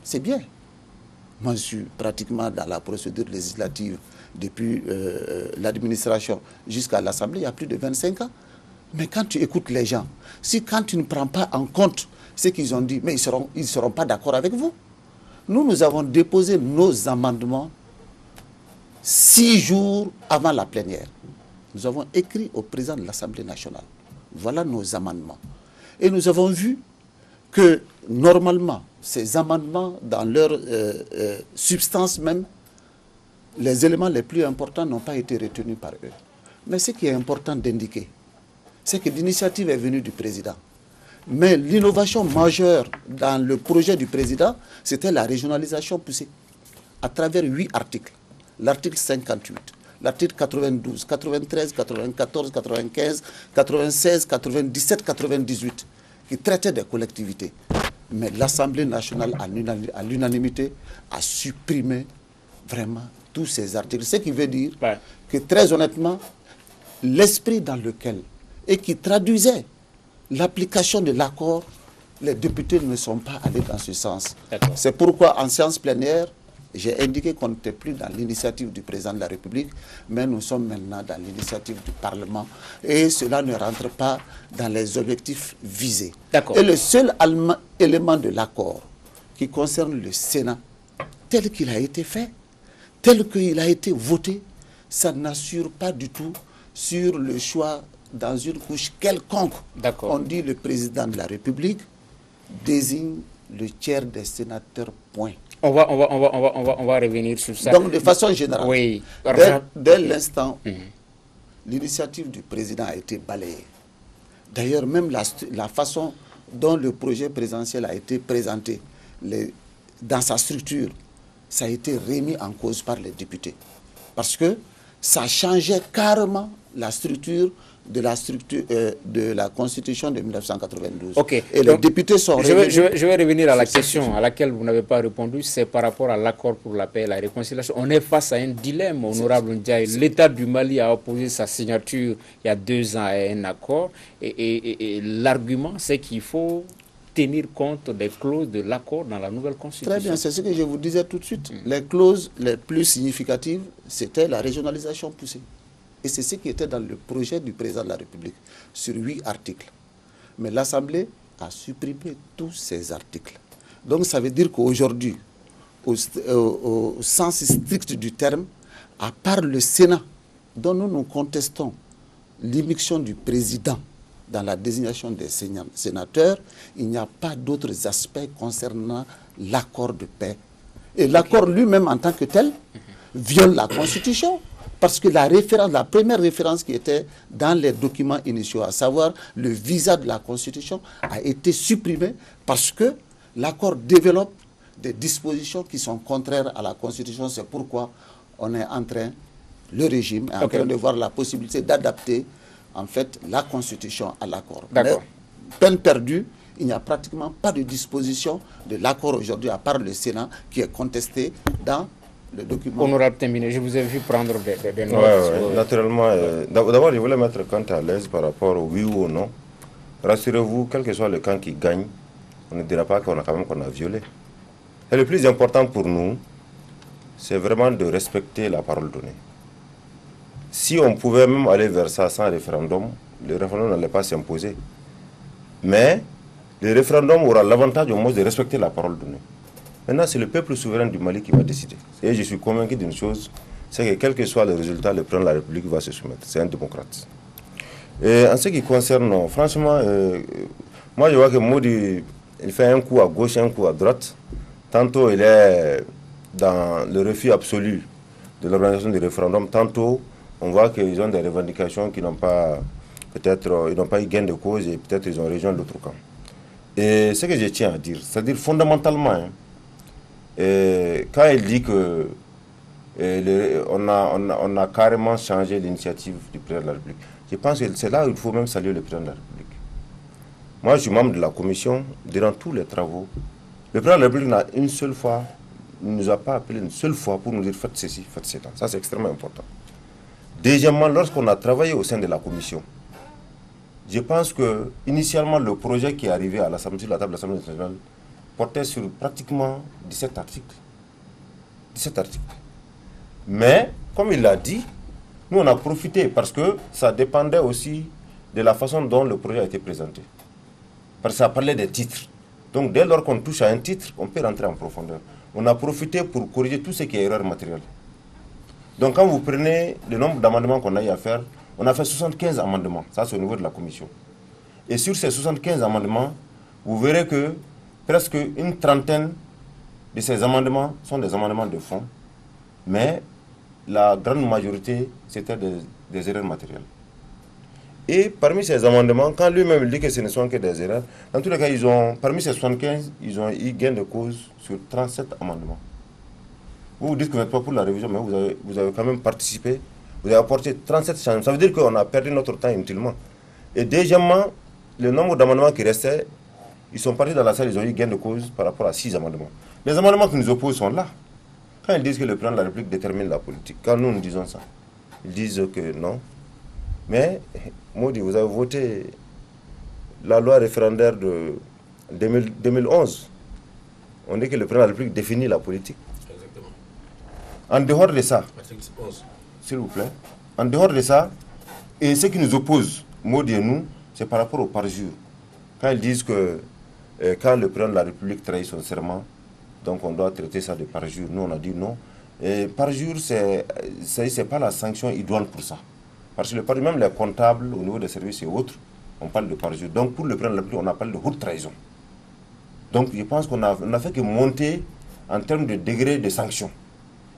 c'est bien. Moi, je suis pratiquement dans la procédure législative depuis l'administration jusqu'à l'Assemblée, il y a plus de 25 ans. Mais quand tu écoutes les gens, si quand tu ne prends pas en compte ce qu'ils ont dit, mais ils ne seront pas d'accord avec vous. Nous avons déposé nos amendements 6 jours avant la plénière. Nous avons écrit au président de l'Assemblée nationale. Voilà nos amendements. Et nous avons vu que normalement, ces amendements, dans leur substance même, les éléments les plus importants n'ont pas été retenus par eux. Mais ce qui est important d'indiquer, c'est que l'initiative est venue du président. Mais l'innovation majeure dans le projet du président, c'était la régionalisation poussée à travers 8 articles. L'article 58, l'article 92, 93, 94, 95, 96, 97, 98, qui traitaient des collectivités. Mais l'Assemblée nationale, à l'unanimité, a supprimé vraiment tous ces articles. Ce qui veut dire que, très honnêtement, l'esprit dans lequel, et qui traduisait l'application de l'accord, les députés ne sont pas allés dans ce sens. C'est pourquoi, en séance plénière, j'ai indiqué qu'on n'était plus dans l'initiative du président de la République, mais nous sommes maintenant dans l'initiative du Parlement. Et cela ne rentre pas dans les objectifs visés. Et le seul élément de l'accord qui concerne le Sénat, tel qu'il a été fait, tel qu'il a été voté, ça n'assure pas du tout sur le choix dans une couche quelconque. On dit le président de la République désigne le tiers des sénateurs, point. On va revenir sur ça. Donc, de façon générale, oui. dès l'instant où l'initiative du président a été balayée, d'ailleurs, même la façon dont le projet présidentiel a été présenté, dans sa structure, ça a été remis en cause par les députés. Parce que ça changeait carrément la structure de la Constitution de 1992. Et les députés sont revenus. Je vais revenir à la question à laquelle vous n'avez pas répondu, c'est par rapport à l'accord pour la paix et la réconciliation. On est face à un dilemme, honorable Ndiaye. L'État du Mali a opposé sa signature il y a 2 ans à un accord et l'argument, c'est qu'il faut tenir compte des clauses de l'accord dans la nouvelle Constitution. Très bien, c'est ce que je vous disais tout de suite. Les clauses les plus significatives, c'était la régionalisation poussée. Et c'est ce qui était dans le projet du président de la République, sur 8 articles. Mais l'Assemblée a supprimé tous ces articles. Donc ça veut dire qu'aujourd'hui, au sens strict du terme, à part le Sénat, dont nous contestons l'immixtion du président dans la désignation des sénateurs, il n'y a pas d'autres aspects concernant l'accord de paix. Et l'accord lui-même en tant que tel viole la Constitution. Parce que la première référence qui était dans les documents initiaux, à savoir le visa de la Constitution, a été supprimée parce que l'accord développe des dispositions qui sont contraires à la Constitution. C'est pourquoi on est en train, le régime est en train de voir la possibilité d'adapter en fait la Constitution à l'accord. Peine perdue, il n'y a pratiquement pas de disposition de l'accord aujourd'hui, à part le Sénat, qui est contesté dans le document. Honorable Tembine, je vous ai vu prendre des notes. Naturellement, d'abord, je voulais mettre Kant à l'aise par rapport au oui ou au non. Rassurez-vous, quel que soit le camp qui gagne, on ne dira pas qu'on a violé. Et le plus important pour nous, c'est vraiment de respecter la parole donnée. Si on pouvait même aller vers ça sans référendum, le référendum n'allait pas s'imposer. Mais le référendum aura l'avantage au moins de respecter la parole donnée. Maintenant, c'est le peuple souverain du Mali qui va décider. Et je suis convaincu d'une chose, c'est que quel que soit le résultat, le président de la République va se soumettre. C'est un démocrate. Et en ce qui concerne, franchement, moi je vois que Modi, il fait un coup à gauche, un coup à droite. Tantôt il est dans le refus absolu de l'organisation du référendum. Tantôt, on voit qu'ils ont des revendications qui n'ont pas, peut-être, ils n'ont pas eu gain de cause et peut-être ils ont rejoint l'autre camp. Et ce que je tiens à dire, c'est-à-dire fondamentalement, quand il dit que on a carrément changé l'initiative du président de la République, je pense que c'est là où il faut même saluer le président de la République. Moi, je suis membre de la commission, durant tous les travaux. Le président de la République n'a une seule fois, il ne nous a pas appelé une seule fois pour nous dire faites ceci, faites cela. Ça, c'est extrêmement important. Deuxièmement, lorsqu'on a travaillé au sein de la commission, je pense que initialement le projet qui est arrivé à l'Assemblée, sur la table de l'Assemblée nationale, portait sur pratiquement 17 articles. 17 articles. Mais, comme il l'a dit, nous on a profité parce que ça dépendait aussi de la façon dont le projet a été présenté. Parce que ça parlait des titres. Donc dès lors qu'on touche à un titre, on peut rentrer en profondeur. On a profité pour corriger tout ce qui est erreur matérielle. Donc quand vous prenez le nombre d'amendements qu'on a eu à faire, on a fait 75 amendements. Ça c'est au niveau de la commission. Et sur ces 75 amendements, vous verrez que presque une trentaine de ces amendements sont des amendements de fond. Mais la grande majorité, c'était des erreurs matérielles. Et parmi ces amendements, quand lui-même dit que ce ne sont que des erreurs, dans tous les cas, parmi ces 75, ils ont eu gain de cause sur 37 amendements. Vous dites que vous n'êtes pas pour la révision, mais vous avez quand même participé. Vous avez apporté 37 changements. Ça veut dire qu'on a perdu notre temps inutilement. Et deuxièmement, le nombre d'amendements qui restaient, ils sont partis dans la salle, ils ont eu gain de cause par rapport à 6 amendements. Les amendements qui nous opposent sont là. Quand ils disent que le président de la République détermine la politique, quand nous disons ça, ils disent que non. Mais, Maudit, vous avez voté la loi référendaire de 2011. On dit que le président de la République définit la politique. Exactement. En dehors de ça, s'il vous plaît, en dehors de ça, et ce qui nous oppose, Maudit et nous, c'est par rapport au parjure. Quand ils disent que quand le président de la République trahit son serment, donc on doit traiter ça de parjure. Nous, on a dit non. Et parjure, c'est pas la sanction idoine pour ça. Parce que même les comptables, au niveau des services et autres, on parle de parjure. Donc pour le président de la République, on a parlé de haute trahison. Donc je pense qu'on a fait que monter en termes de degré de sanction.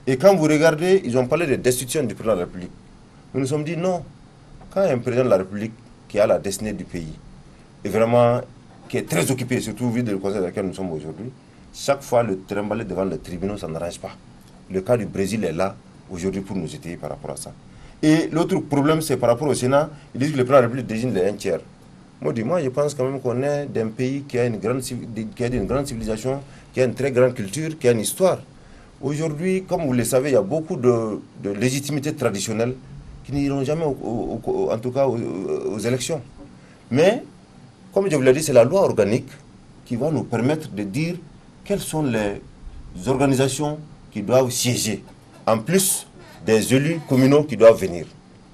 Et quand vous regardez, ils ont parlé de destitution du président de la République. Nous nous sommes dit non. Quand un président de la République qui a la destinée du pays, et vraiment qui est très occupé, surtout vu le conseil dans lequel nous sommes aujourd'hui, chaque fois le trimballer devant le tribunal, ça n'arrange pas. Le cas du Brésil est là aujourd'hui pour nous étayer par rapport à ça. Et l'autre problème, c'est par rapport au Sénat, ils disent que le président de la République désigne les 1/3. Moi, je pense quand même qu'on est d'un pays qui a une grande civilisation, qui a une très grande culture, qui a une histoire. Aujourd'hui, comme vous le savez, il y a beaucoup de légitimité traditionnelle qui n'iront jamais, en tout cas, aux élections. Mais, comme je vous l'ai dit, c'est la loi organique qui va nous permettre de dire quelles sont les organisations qui doivent siéger, en plus des élus communaux qui doivent venir.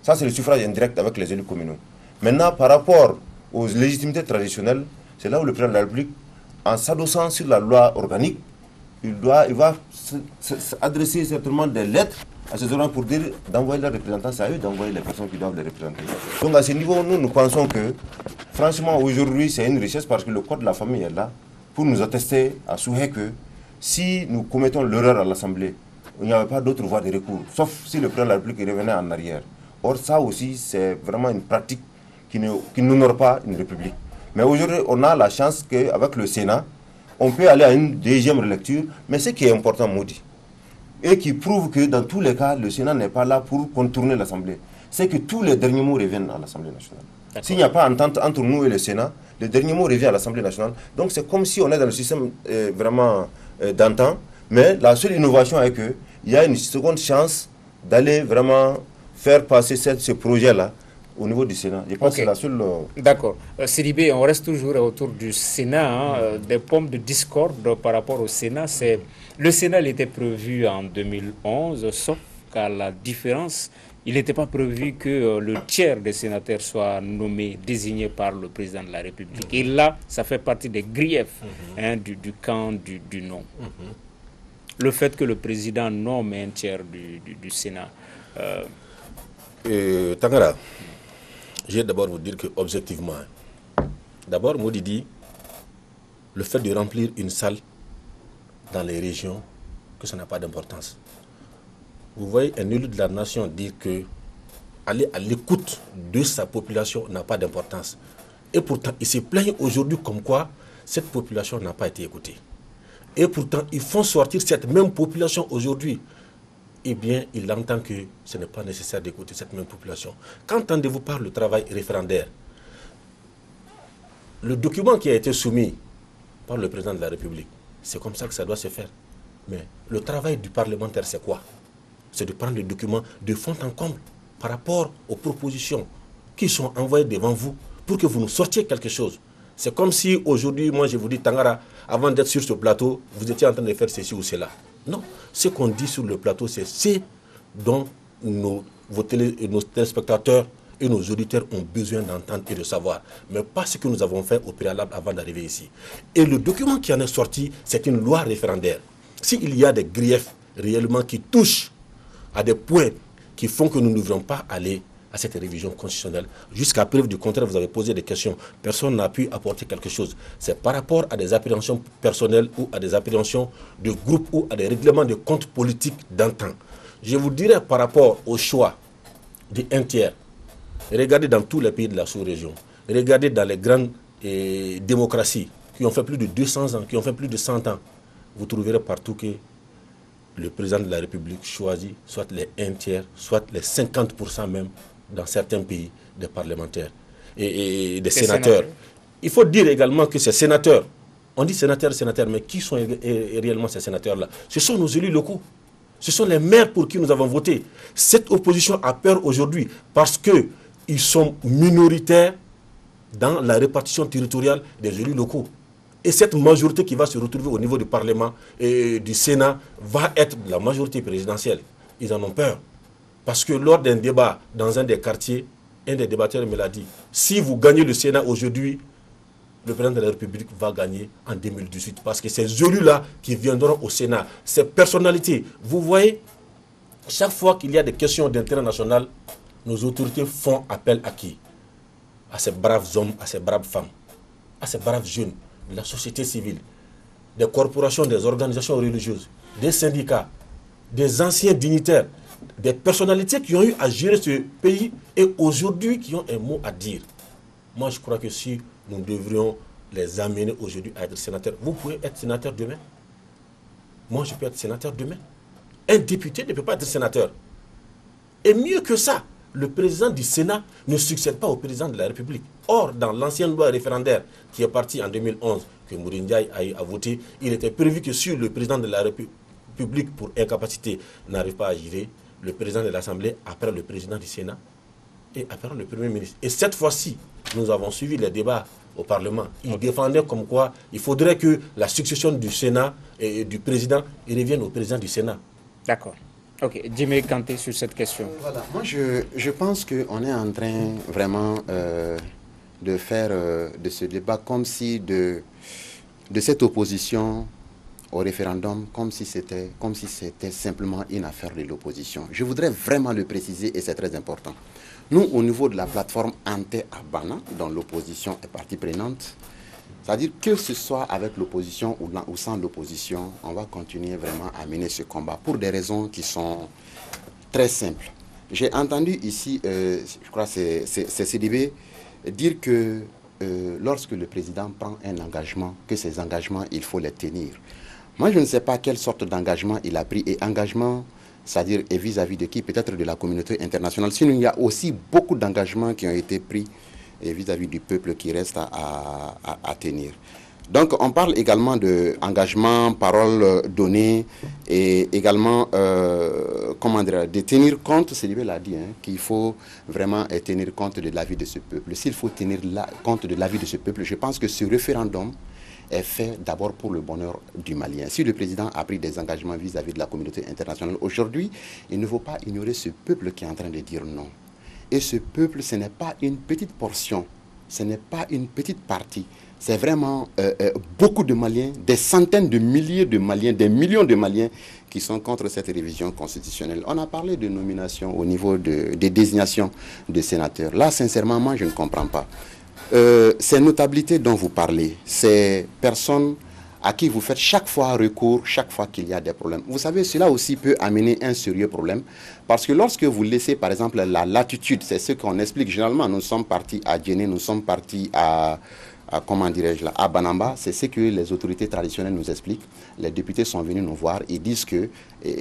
Ça, c'est le suffrage indirect avec les élus communaux. Maintenant, par rapport aux légitimités traditionnelles, c'est là où le président de la République, en s'adossant sur la loi organique, il va adresser certainement des lettres à ces organes pour dire d'envoyer leurs représentants, c'est à eux d'envoyer les personnes qui doivent les représenter. Donc à ce niveau, nous pensons que, franchement, aujourd'hui, c'est une richesse parce que le code de la famille est là pour nous attester à souhait que si nous commettons l'erreur à l'Assemblée, il n'y avait pas d'autre voie de recours, sauf si le président de la République revenait en arrière. Or, ça aussi, c'est vraiment une pratique qui n'honore pas une République. Mais aujourd'hui, on a la chance qu'avec le Sénat, on peut aller à une deuxième relecture, mais ce qui est important, Maudit, et qui prouve que dans tous les cas, le Sénat n'est pas là pour contourner l'Assemblée, c'est que tous les derniers mots reviennent à l'Assemblée nationale. S'il n'y a pas entente entre nous et le Sénat, le dernier mot revient à l'Assemblée nationale. Donc c'est comme si on est dans le système vraiment d'antan, mais la seule innovation est qu'il y a une seconde chance d'aller vraiment faire passer ce projet-là au niveau du Sénat. Je pense que c'est la seule... D'accord. Sidibé, on reste toujours autour du Sénat. Des pommes de discorde par rapport au Sénat. Le Sénat, il était prévu en 2011, sauf qu'à la différence, il n'était pas prévu que le tiers des sénateurs soit nommé, désigné par le président de la République. Et là, ça fait partie des griefs du camp du non. Le fait que le président nomme un tiers du Sénat. Tangara, je vais d'abord vous dire que objectivement, d'abord, Maudit dit, le fait de remplir une salle dans les régions, que ça n'a pas d'importance. Vous voyez un élu de la nation dire que aller à l'écoute de sa population n'a pas d'importance. Et pourtant, il se plaint aujourd'hui comme quoi cette population n'a pas été écoutée. Et pourtant, ils font sortir cette même population aujourd'hui. Eh bien, il entend que ce n'est pas nécessaire d'écouter cette même population. Qu'entendez-vous par le travail référendaire? Le document qui a été soumis par le président de la République, c'est comme ça que ça doit se faire. Mais le travail du parlementaire, c'est quoi? C'est de prendre le document de fond en comble par rapport aux propositions qui sont envoyées devant vous pour que vous nous sortiez quelque chose. C'est comme si aujourd'hui, moi je vous dis, Tangara, avant d'être sur ce plateau, vous étiez en train de faire ceci ou cela. Non, ce qu'on dit sur le plateau, c'est ce dont nos téléspectateurs et nos auditeurs ont besoin d'entendre et de savoir, mais pas ce que nous avons fait au préalable avant d'arriver ici. Et le document qui en est sorti, c'est une loi référendaire. S'il y a des griefs réellement qui touchent à des points qui font que nous ne devrions pas aller à cette révision constitutionnelle, jusqu'à preuve du contraire, vous avez posé des questions, personne n'a pu apporter quelque chose. C'est par rapport à des appréhensions personnelles ou à des appréhensions de groupe ou à des règlements de comptes politiques d'antan. Je vous dirais par rapport au choix d'un tiers, regardez dans tous les pays de la sous-région, regardez dans les grandes démocraties qui ont fait plus de 200 ans, qui ont fait plus de 100 ans, vous trouverez partout que le président de la République choisit soit les 1 tiers, soit les 50% même dans certains pays des parlementaires et des sénateurs. Il faut dire également que ces sénateurs, on dit sénateurs, mais qui sont réellement ces sénateurs-là? Ce sont nos élus locaux. Ce sont les maires pour qui nous avons voté. Cette opposition a peur aujourd'hui parce qu'ils sont minoritaires dans la répartition territoriale des élus locaux. Et cette majorité qui va se retrouver au niveau du Parlement et du Sénat va être la majorité présidentielle. Ils en ont peur. Parce que lors d'un débat dans un des quartiers, un des débatteurs me l'a dit, si vous gagnez le Sénat aujourd'hui, le président de la République va gagner en 2018. Parce que ces élus-là qui viendront au Sénat, ces personnalités, vous voyez, chaque fois qu'il y a des questions d'intérêt national, nos autorités font appel à qui? À ces braves hommes, à ces braves femmes, à ces braves jeunes, de la société civile, des corporations, des organisations religieuses, des syndicats, des anciens dignitaires, des personnalités qui ont eu à gérer ce pays et aujourd'hui qui ont un mot à dire. Moi, je crois que si nous devrions les amener aujourd'hui à être sénateurs, vous pouvez être sénateur demain. Moi, je peux être sénateur demain. Un député ne peut pas être sénateur. Et mieux que ça, le président du Sénat ne succède pas au président de la République. Or, dans l'ancienne loi référendaire qui est partie en 2011, que Mourin Ndiaye a voté, il était prévu que si le président de la République, pour incapacité, n'arrive pas à gérer, le président de l'Assemblée appelle le président du Sénat et appelle le Premier ministre. Et cette fois-ci, nous avons suivi les débats au Parlement. Il défendait comme quoi il faudrait que la succession du Sénat et du président revienne au président du Sénat. D'accord. Ok, Jimmy Kanté sur cette question. Voilà, moi je pense qu'on est en train vraiment de faire de ce débat comme si de cette opposition au référendum, comme si c'était simplement une affaire de l'opposition. Je voudrais vraiment le préciser et c'est très important. Nous, au niveau de la plateforme Ante Abana, dont l'opposition est partie prenante, c'est-à-dire que ce soit avec l'opposition ou sans l'opposition, on va continuer vraiment à mener ce combat pour des raisons qui sont très simples. J'ai entendu ici, je crois que c'est CDB, dire que lorsque le président prend un engagement, que ces engagements, il faut les tenir. Moi, je ne sais pas quelle sorte d'engagement il a pris et engagement, c'est-à-dire vis-à-vis de qui, peut-être de la communauté internationale. Sinon, il y a aussi beaucoup d'engagements qui ont été pris et vis-à-vis du peuple qui reste à tenir. Donc on parle également d'engagement, parole donnée et également comment dire, de tenir compte, Célibé l'a dit, qu'il faut vraiment tenir compte de l'avis de ce peuple. S'il faut tenir compte de l'avis de ce peuple, je pense que ce référendum est fait d'abord pour le bonheur du Malien. Si le président a pris des engagements vis-à-vis de la communauté internationale aujourd'hui, il ne faut pas ignorer ce peuple qui est en train de dire non. Et ce peuple, ce n'est pas une petite portion, ce n'est pas une petite partie. C'est vraiment beaucoup de Maliens, des centaines de milliers de Maliens, des millions de Maliens qui sont contre cette révision constitutionnelle. On a parlé de nomination au niveau des désignations de sénateurs. Là, sincèrement, moi, je ne comprends pas. Ces notabilités dont vous parlez, ces personnes à qui vous faites chaque fois recours, chaque fois qu'il y a des problèmes. Vous savez, cela aussi peut amener un sérieux problème. Parce que lorsque vous laissez, par exemple, la latitude, c'est ce qu'on explique généralement. Nous sommes partis à Djéné, nous sommes partis à comment dirais-je là, à Banamba, c'est ce que les autorités traditionnelles nous expliquent. Les députés sont venus nous voir et disent que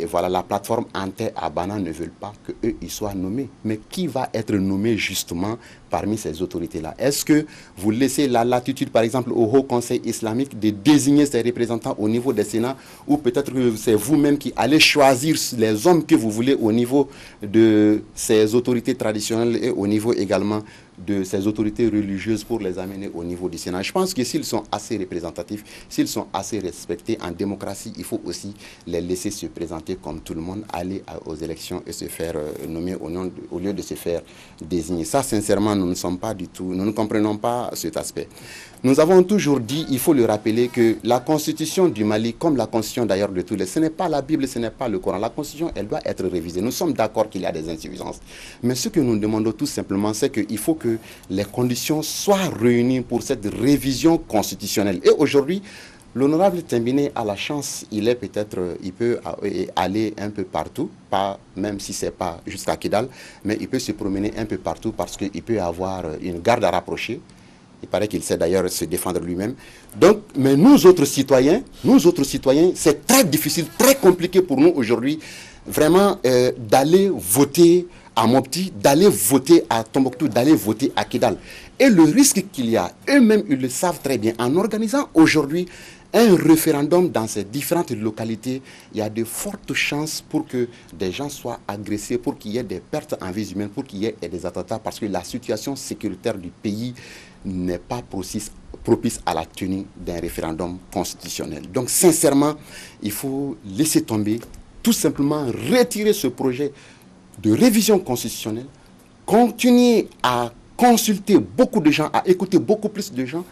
voilà, la plateforme Ante Abana ne veut pas qu'eux ils soient nommés. Mais qui va être nommé justement parmi ces autorités-là? Est-ce que vous laissez la latitude, par exemple, au Haut Conseil islamique de désigner ses représentants au niveau des Sénats, ou peut-être que c'est vous-même qui allez choisir les hommes que vous voulez au niveau de ces autorités traditionnelles et au niveau également de ces autorités religieuses pour les amener au niveau du Sénat. Je pense que s'ils sont assez représentatifs, s'ils sont assez respectés en démocratie, il faut aussi les laisser se présenter comme tout le monde, aller aux élections et se faire nommer au lieu de se faire désigner. Ça, sincèrement, nous ne comprenons pas cet aspect. Nous avons toujours dit, il faut le rappeler, que la constitution du Mali, comme la constitution d'ailleurs de tous les, ce n'est pas la Bible, ce n'est pas le Coran. La constitution, elle doit être révisée. Nous sommes d'accord qu'il y a des insuffisances. Mais ce que nous demandons tout simplement, c'est qu'il faut que les conditions soient réunies pour cette révision constitutionnelle. Et aujourd'hui, l'honorable Tembine a la chance, il peut aller un peu partout, pas, même si ce n'est pas jusqu'à Kidal, mais il peut se promener un peu partout parce qu'il peut avoir une garde à rapprocher. Il paraît qu'il sait d'ailleurs se défendre lui-même. Donc, mais nous autres citoyens, c'est très difficile, très compliqué pour nous aujourd'hui, vraiment d'aller voter à Mopti, d'aller voter à Tombouctou, d'aller voter à Kidal. Et le risque qu'il y a, eux-mêmes, ils le savent très bien, en organisant aujourd'hui un référendum dans ces différentes localités, il y a de fortes chances pour que des gens soient agressés, pour qu'il y ait des pertes en vies humaines, pour qu'il y ait des attentats, parce que la situation sécuritaire du pays n'est pas propice à la tenue d'un référendum constitutionnel. Donc sincèrement, il faut laisser tomber, tout simplement retirer ce projet de révision constitutionnelle, continuer à consulter beaucoup de gens, à écouter beaucoup plus de gens.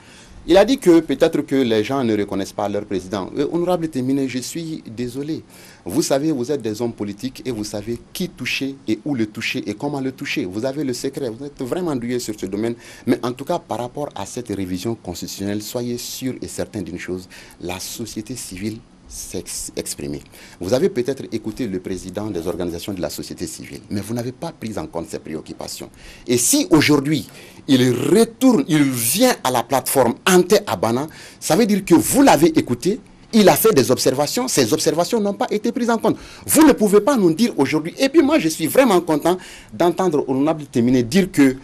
Il a dit que peut-être que les gens ne reconnaissent pas leur président. Honorable Tembine, je suis désolé. Vous savez, vous êtes des hommes politiques et vous savez qui toucher et où le toucher et comment le toucher. Vous avez le secret, vous êtes vraiment doué sur ce domaine. Mais en tout cas, par rapport à cette révision constitutionnelle, soyez sûrs et certains d'une chose, la société civile s'exprimer. Vous avez peut-être écouté le président des organisations de la société civile, mais vous n'avez pas pris en compte ses préoccupations. Et si aujourd'hui, il vient à la plateforme Ante Abana, ça veut dire que vous l'avez écouté, il a fait des observations, ces observations n'ont pas été prises en compte. Vous ne pouvez pas nous dire aujourd'hui, et puis moi je suis vraiment content d'entendre Honorable Tembine dire que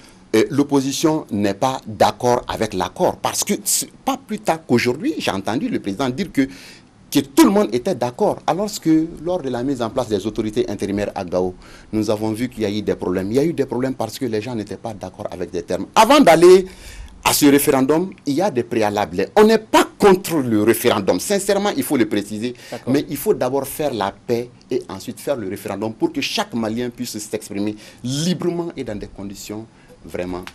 l'opposition n'est pas d'accord avec l'accord, parce que pas plus tard qu'aujourd'hui, j'ai entendu le président dire que tout le monde était d'accord, alors que lors de la mise en place des autorités intérimaires à Gao, nous avons vu qu'il y a eu des problèmes. Il y a eu des problèmes parce que les gens n'étaient pas d'accord avec des termes. Avant d'aller à ce référendum, il y a des préalables. On n'est pas contre le référendum, sincèrement, il faut le préciser, mais il faut d'abord faire la paix et ensuite faire le référendum pour que chaque Malien puisse s'exprimer librement et dans des conditions vraiment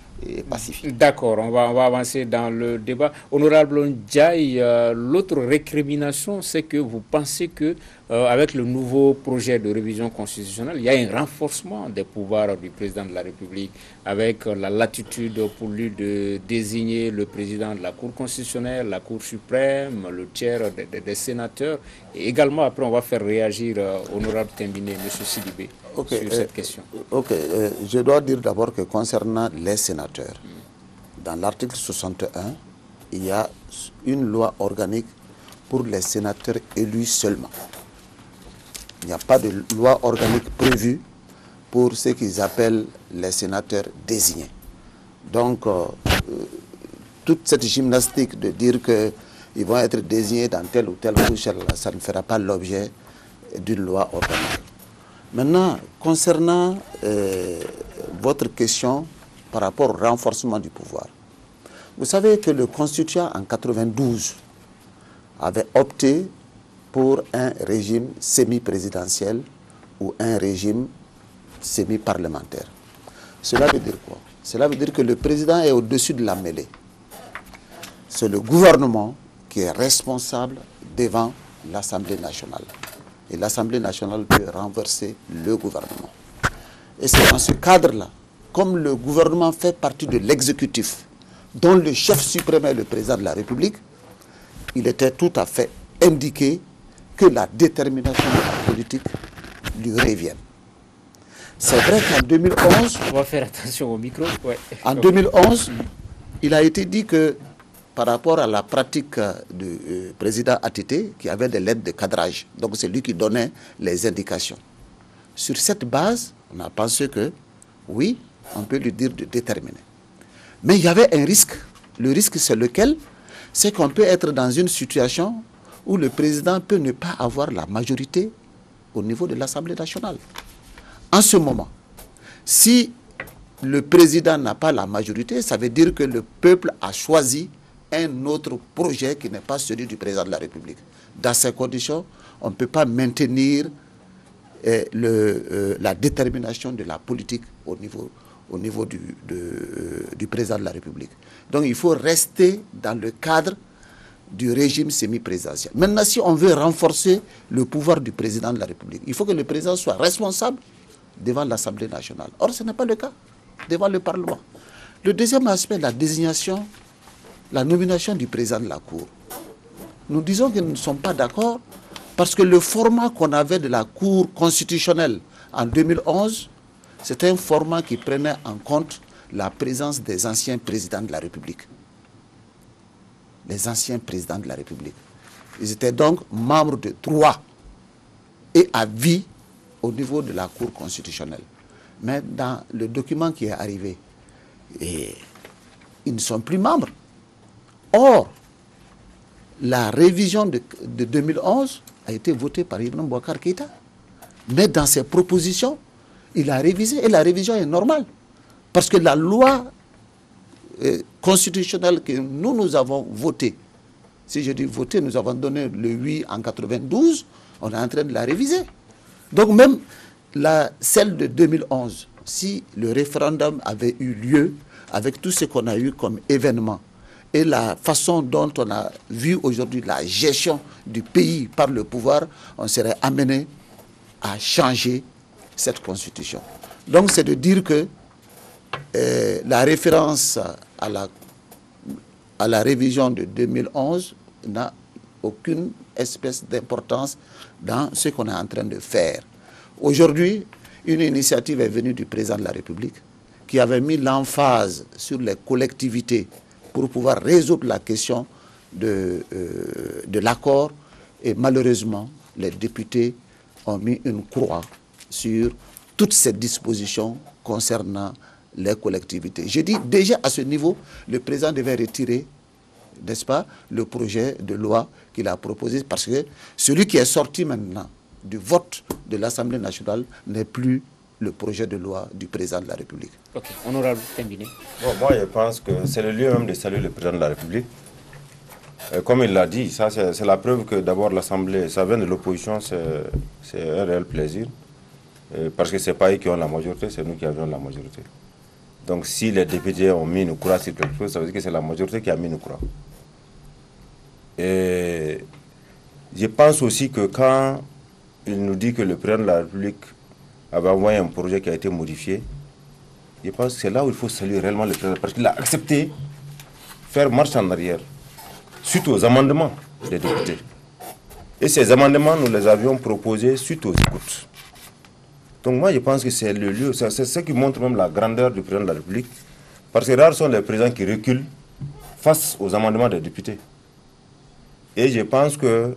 pacifique. D'accord, on va avancer dans le débat. Honorable Ndiaye, l'autre récrimination, c'est que vous pensez que avec le nouveau projet de révision constitutionnelle, il y a un renforcement des pouvoirs du président de la République, avec la latitude pour lui de désigner le président de la Cour constitutionnelle, la Cour suprême, le tiers des sénateurs. Et également, après, on va faire réagir Honorable Tembine, M. Sidibé, sur cette question. Je dois dire d'abord que concernant les sénateurs, dans l'article 61, il y a une loi organique pour les sénateurs élus seulement. Il n'y a pas de loi organique prévue pour ce qu'ils appellent les sénateurs désignés. Donc, toute cette gymnastique de dire qu'ils vont être désignés dans telle ou telle couche, ça ne fera pas l'objet d'une loi organique. Maintenant, concernant votre question par rapport au renforcement du pouvoir, vous savez que le constituant en 92 avait opté pour un régime semi-présidentiel ou un régime semi-parlementaire. Cela veut dire quoi? Cela veut dire que le président est au-dessus de la mêlée. C'est le gouvernement qui est responsable devant l'Assemblée nationale. Et l'Assemblée nationale peut renverser le gouvernement. Et c'est dans ce cadre-là, comme le gouvernement fait partie de l'exécutif, dont le chef suprême est le président de la République, il était tout à fait indiqué que la détermination de la politique lui revienne. C'est vrai qu'en 2011... On va faire attention au micro. Ouais. En 2011, il a été dit que par rapport à la pratique du président ATT, qui avait des lettres de cadrage, donc c'est lui qui donnait les indications. Sur cette base, on a pensé que, oui, on peut lui dire de déterminer. Mais il y avait un risque. Le risque, c'est lequel? C'est qu'on peut être dans une situation où le président peut ne pas avoir la majorité au niveau de l'Assemblée nationale. En ce moment, si le président n'a pas la majorité, ça veut dire que le peuple a choisi un autre projet qui n'est pas celui du président de la République. Dans ces conditions, on ne peut pas maintenir la détermination de la politique au niveau du président de la République. Donc il faut rester dans le cadre du régime semi-présidentiel. Maintenant, si on veut renforcer le pouvoir du président de la République, il faut que le président soit responsable devant l'Assemblée nationale. Or, ce n'est pas le cas devant le Parlement. Le deuxième aspect, la désignation, la nomination du président de la Cour. Nous disons que nous ne sommes pas d'accord parce que le format qu'on avait de la Cour constitutionnelle en 2011, c'était un format qui prenait en compte la présence des anciens présidents de la République. Les anciens présidents de la République. Ils étaient donc membres de droit et à vie au niveau de la Cour constitutionnelle. Mais dans le document qui est arrivé, ils ne sont plus membres. Or, la révision de 2011 a été votée par Ibrahim Boubacar Keïta. Mais dans ses propositions, il a révisé et la révision est normale. Parce que la loi constitutionnelle que nous avons votée, si je dis votée, nous avons donné le oui en 92, on est en train de la réviser. Donc même celle de 2011, si le référendum avait eu lieu, avec tout ce qu'on a eu comme événement, et la façon dont on a vu aujourd'hui la gestion du pays par le pouvoir, on serait amené à changer cette constitution. Donc c'est de dire que la référence à la révision de 2011 n'a aucune espèce d'importance dans ce qu'on est en train de faire. Aujourd'hui, une initiative est venue du président de la République qui avait mis l'emphase sur les collectivités pour pouvoir résoudre la question de l'accord. Et malheureusement, les députés ont mis une croix sur toutes ces dispositions concernant les collectivités. Je dis déjà à ce niveau, le président devait retirer, n'est-ce pas, le projet de loi qu'il a proposé, parce que celui qui est sorti maintenant du vote de l'Assemblée nationale n'est plus le projet de loi du président de la République. Ok, honorable Tembine. Bon, moi, je pense que c'est le lieu même de saluer le président de la République. Comme il l'a dit, ça c'est la preuve que d'abord l'Assemblée, ça vient de l'opposition, c'est un réel plaisir. Parce que ce n'est pas eux qui ont la majorité, c'est nous qui avions la majorité. Donc si les députés ont mis une croix sur quelque chose, ça veut dire que c'est la majorité qui a mis une croix. Et je pense aussi que quand il nous dit que le président de la République avait envoyé un projet qui a été modifié, je pense que c'est là où il faut saluer réellement le président, parce qu'il a accepté faire marche en arrière suite aux amendements des députés. Et ces amendements, nous les avions proposés suite aux écoutes. Donc moi, je pense que c'est le lieu, c'est ce qui montre même la grandeur du président de la République, parce que rares sont les présidents qui reculent face aux amendements des députés. Et je pense que,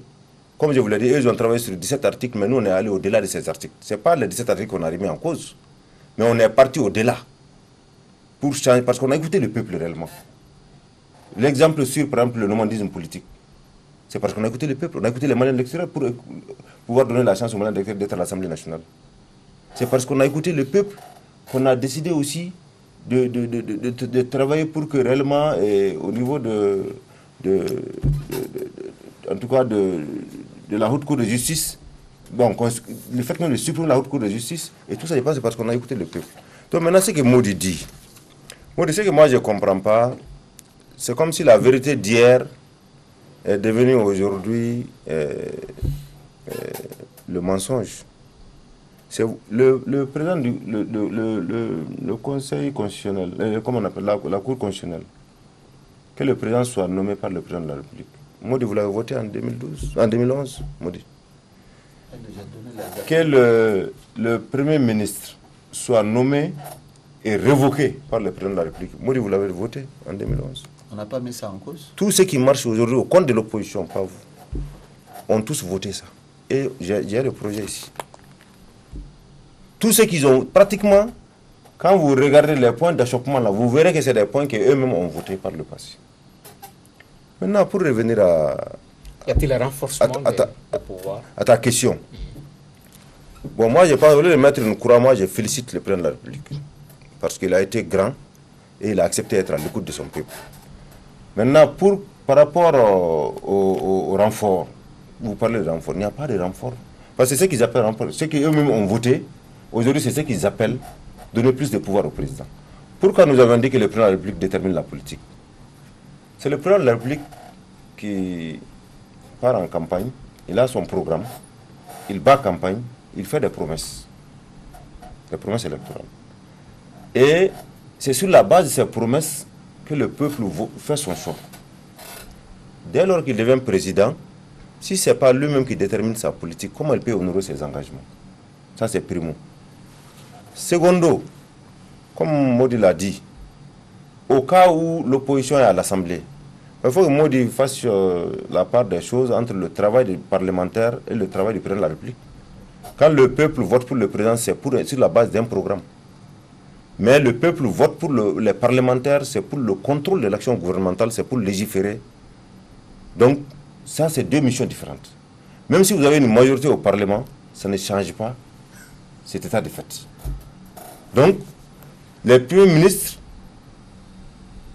comme je vous l'ai dit, eux, ils ont travaillé sur 17 articles, mais nous, on est allé au-delà de ces articles. Ce n'est pas les 17 articles qu'on a remis en cause, mais on est parti au-delà pour changer, parce qu'on a écouté le peuple réellement. L'exemple sur, par exemple, le nomadisme politique, c'est parce qu'on a écouté le peuple, on a écouté les Maliens de l'extérieur pour pouvoir donner la chance aux Maliens de l'extérieur d'être à l'Assemblée nationale. C'est parce qu'on a écouté le peuple qu'on a décidé aussi de travailler pour que réellement, au niveau en tout cas de la haute cour de justice, bon, le fait qu'on supprime la haute cour de justice, et tout ça, je pense, c'est parce qu'on a écouté le peuple. Donc maintenant, ce que Modi dit, ce que moi je ne comprends pas, c'est comme si la vérité d'hier est devenue aujourd'hui le mensonge. C'est le président le Conseil constitutionnel, comment on appelle la Cour constitutionnelle, que le président soit nommé par le président de la République. Modi, vous l'avez voté en 2011, Modi. Que le Premier ministre soit nommé et révoqué par le président de la République. Modi, vous l'avez voté en 2011. On n'a pas mis ça en cause. Tous ceux qui marchent aujourd'hui au compte de l'opposition, pas vous, ont tous voté ça. Et j'ai le projet ici. Tous ceux qui ont pratiquement, quand vous regardez les points d'achoppement là, vous verrez que c'est des points qu'eux-mêmes ont voté par le passé. Maintenant, pour revenir à... Y a-t-il un renforcement du pouvoir? À ta question. Bon, moi, je pense, au lieu de mettre une croix, moi, je félicite le président de la République. parce qu'il a été grand et il a accepté d'être à l'écoute de son peuple. Maintenant, par rapport au renfort, vous parlez de renfort, il n'y a pas de renfort. Parce que c'est ce qu'ils appellent renfort, ceux qui eux-mêmes ont voté, aujourd'hui c'est ce qu'ils appellent donner plus de pouvoir au président. Pourquoi nous avons dit que le président de la République détermine la politique? C'est le président de la République qui part en campagne, il a son programme, il bat campagne, il fait des promesses électorales. Et c'est sur la base de ces promesses que le peuple fait son choix. Dès lors qu'il devient président, si ce n'est pas lui-même qui détermine sa politique, comment il peut honorer ses engagements? Ça, c'est primo. Secondo, comme Modi l'a dit, au cas où l'opposition est à l'Assemblée, il faut que Modi fasse la part des choses entre le travail des parlementaires et le travail du président de la République. Quand le peuple vote pour le président, c'est sur la base d'un programme. Mais le peuple vote pour les parlementaires, c'est pour le contrôle de l'action gouvernementale, c'est pour légiférer. Donc, ça, c'est deux missions différentes. Même si vous avez une majorité au Parlement, ça ne change pas cet état de fait. Donc, les premiers ministres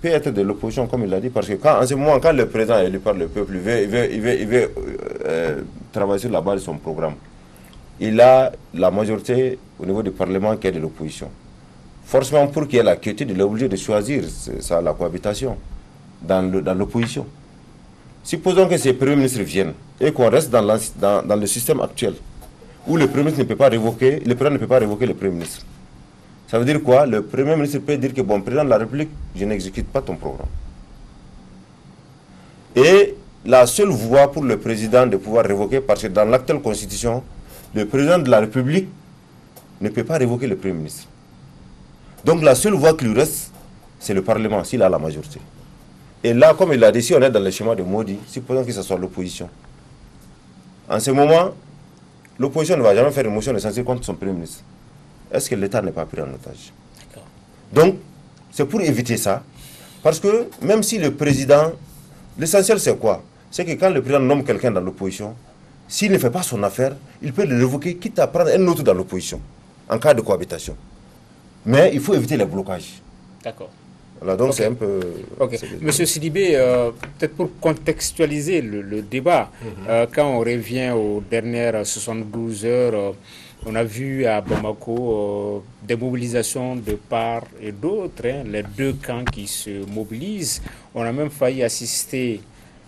peuvent être de l'opposition, comme il l'a dit, parce que en ce moment, quand le président est élu par le peuple, il veut travailler sur la base de son programme. Il a la majorité au niveau du Parlement qui est de l'opposition. Forcément, pour qu'il y ait la quiétude, il est obligé de choisir ça, la cohabitation dans l'opposition. Supposons que ces premiers ministres viennent et qu'on reste dans le système actuel où le premier ministre ne peut pas révoquer, le président ne peut pas révoquer le premier ministre. Ça veut dire quoi? Le premier ministre peut dire que, bon, président de la République, je n'exécute pas ton programme. Et la seule voie pour le président de pouvoir révoquer, parce que dans l'actuelle constitution, le président de la République ne peut pas révoquer le premier ministre. Donc la seule voie qui lui reste, c'est le Parlement, s'il a la majorité. Et là, comme il l'a dit, si on est dans le schéma de Modi, supposons que ce soit l'opposition. En ce moment, l'opposition ne va jamais faire une motion de censure contre son premier ministre. Est-ce que l'État n'est pas pris en otage? Donc, c'est pour éviter ça. Parce que même si le président, l'essentiel c'est quoi? C'est que quand le président nomme quelqu'un dans l'opposition, s'il ne fait pas son affaire, il peut le révoquer, quitte à prendre un autre dans l'opposition, en cas de cohabitation. Mais il faut éviter les blocages. D'accord. Voilà, donc c'est un peu... Monsieur Sidibé, peut-être pour contextualiser le débat, quand on revient aux dernières 72 heures, on a vu à Bamako des mobilisations de part et d'autre, les deux camps qui se mobilisent. On a même failli assister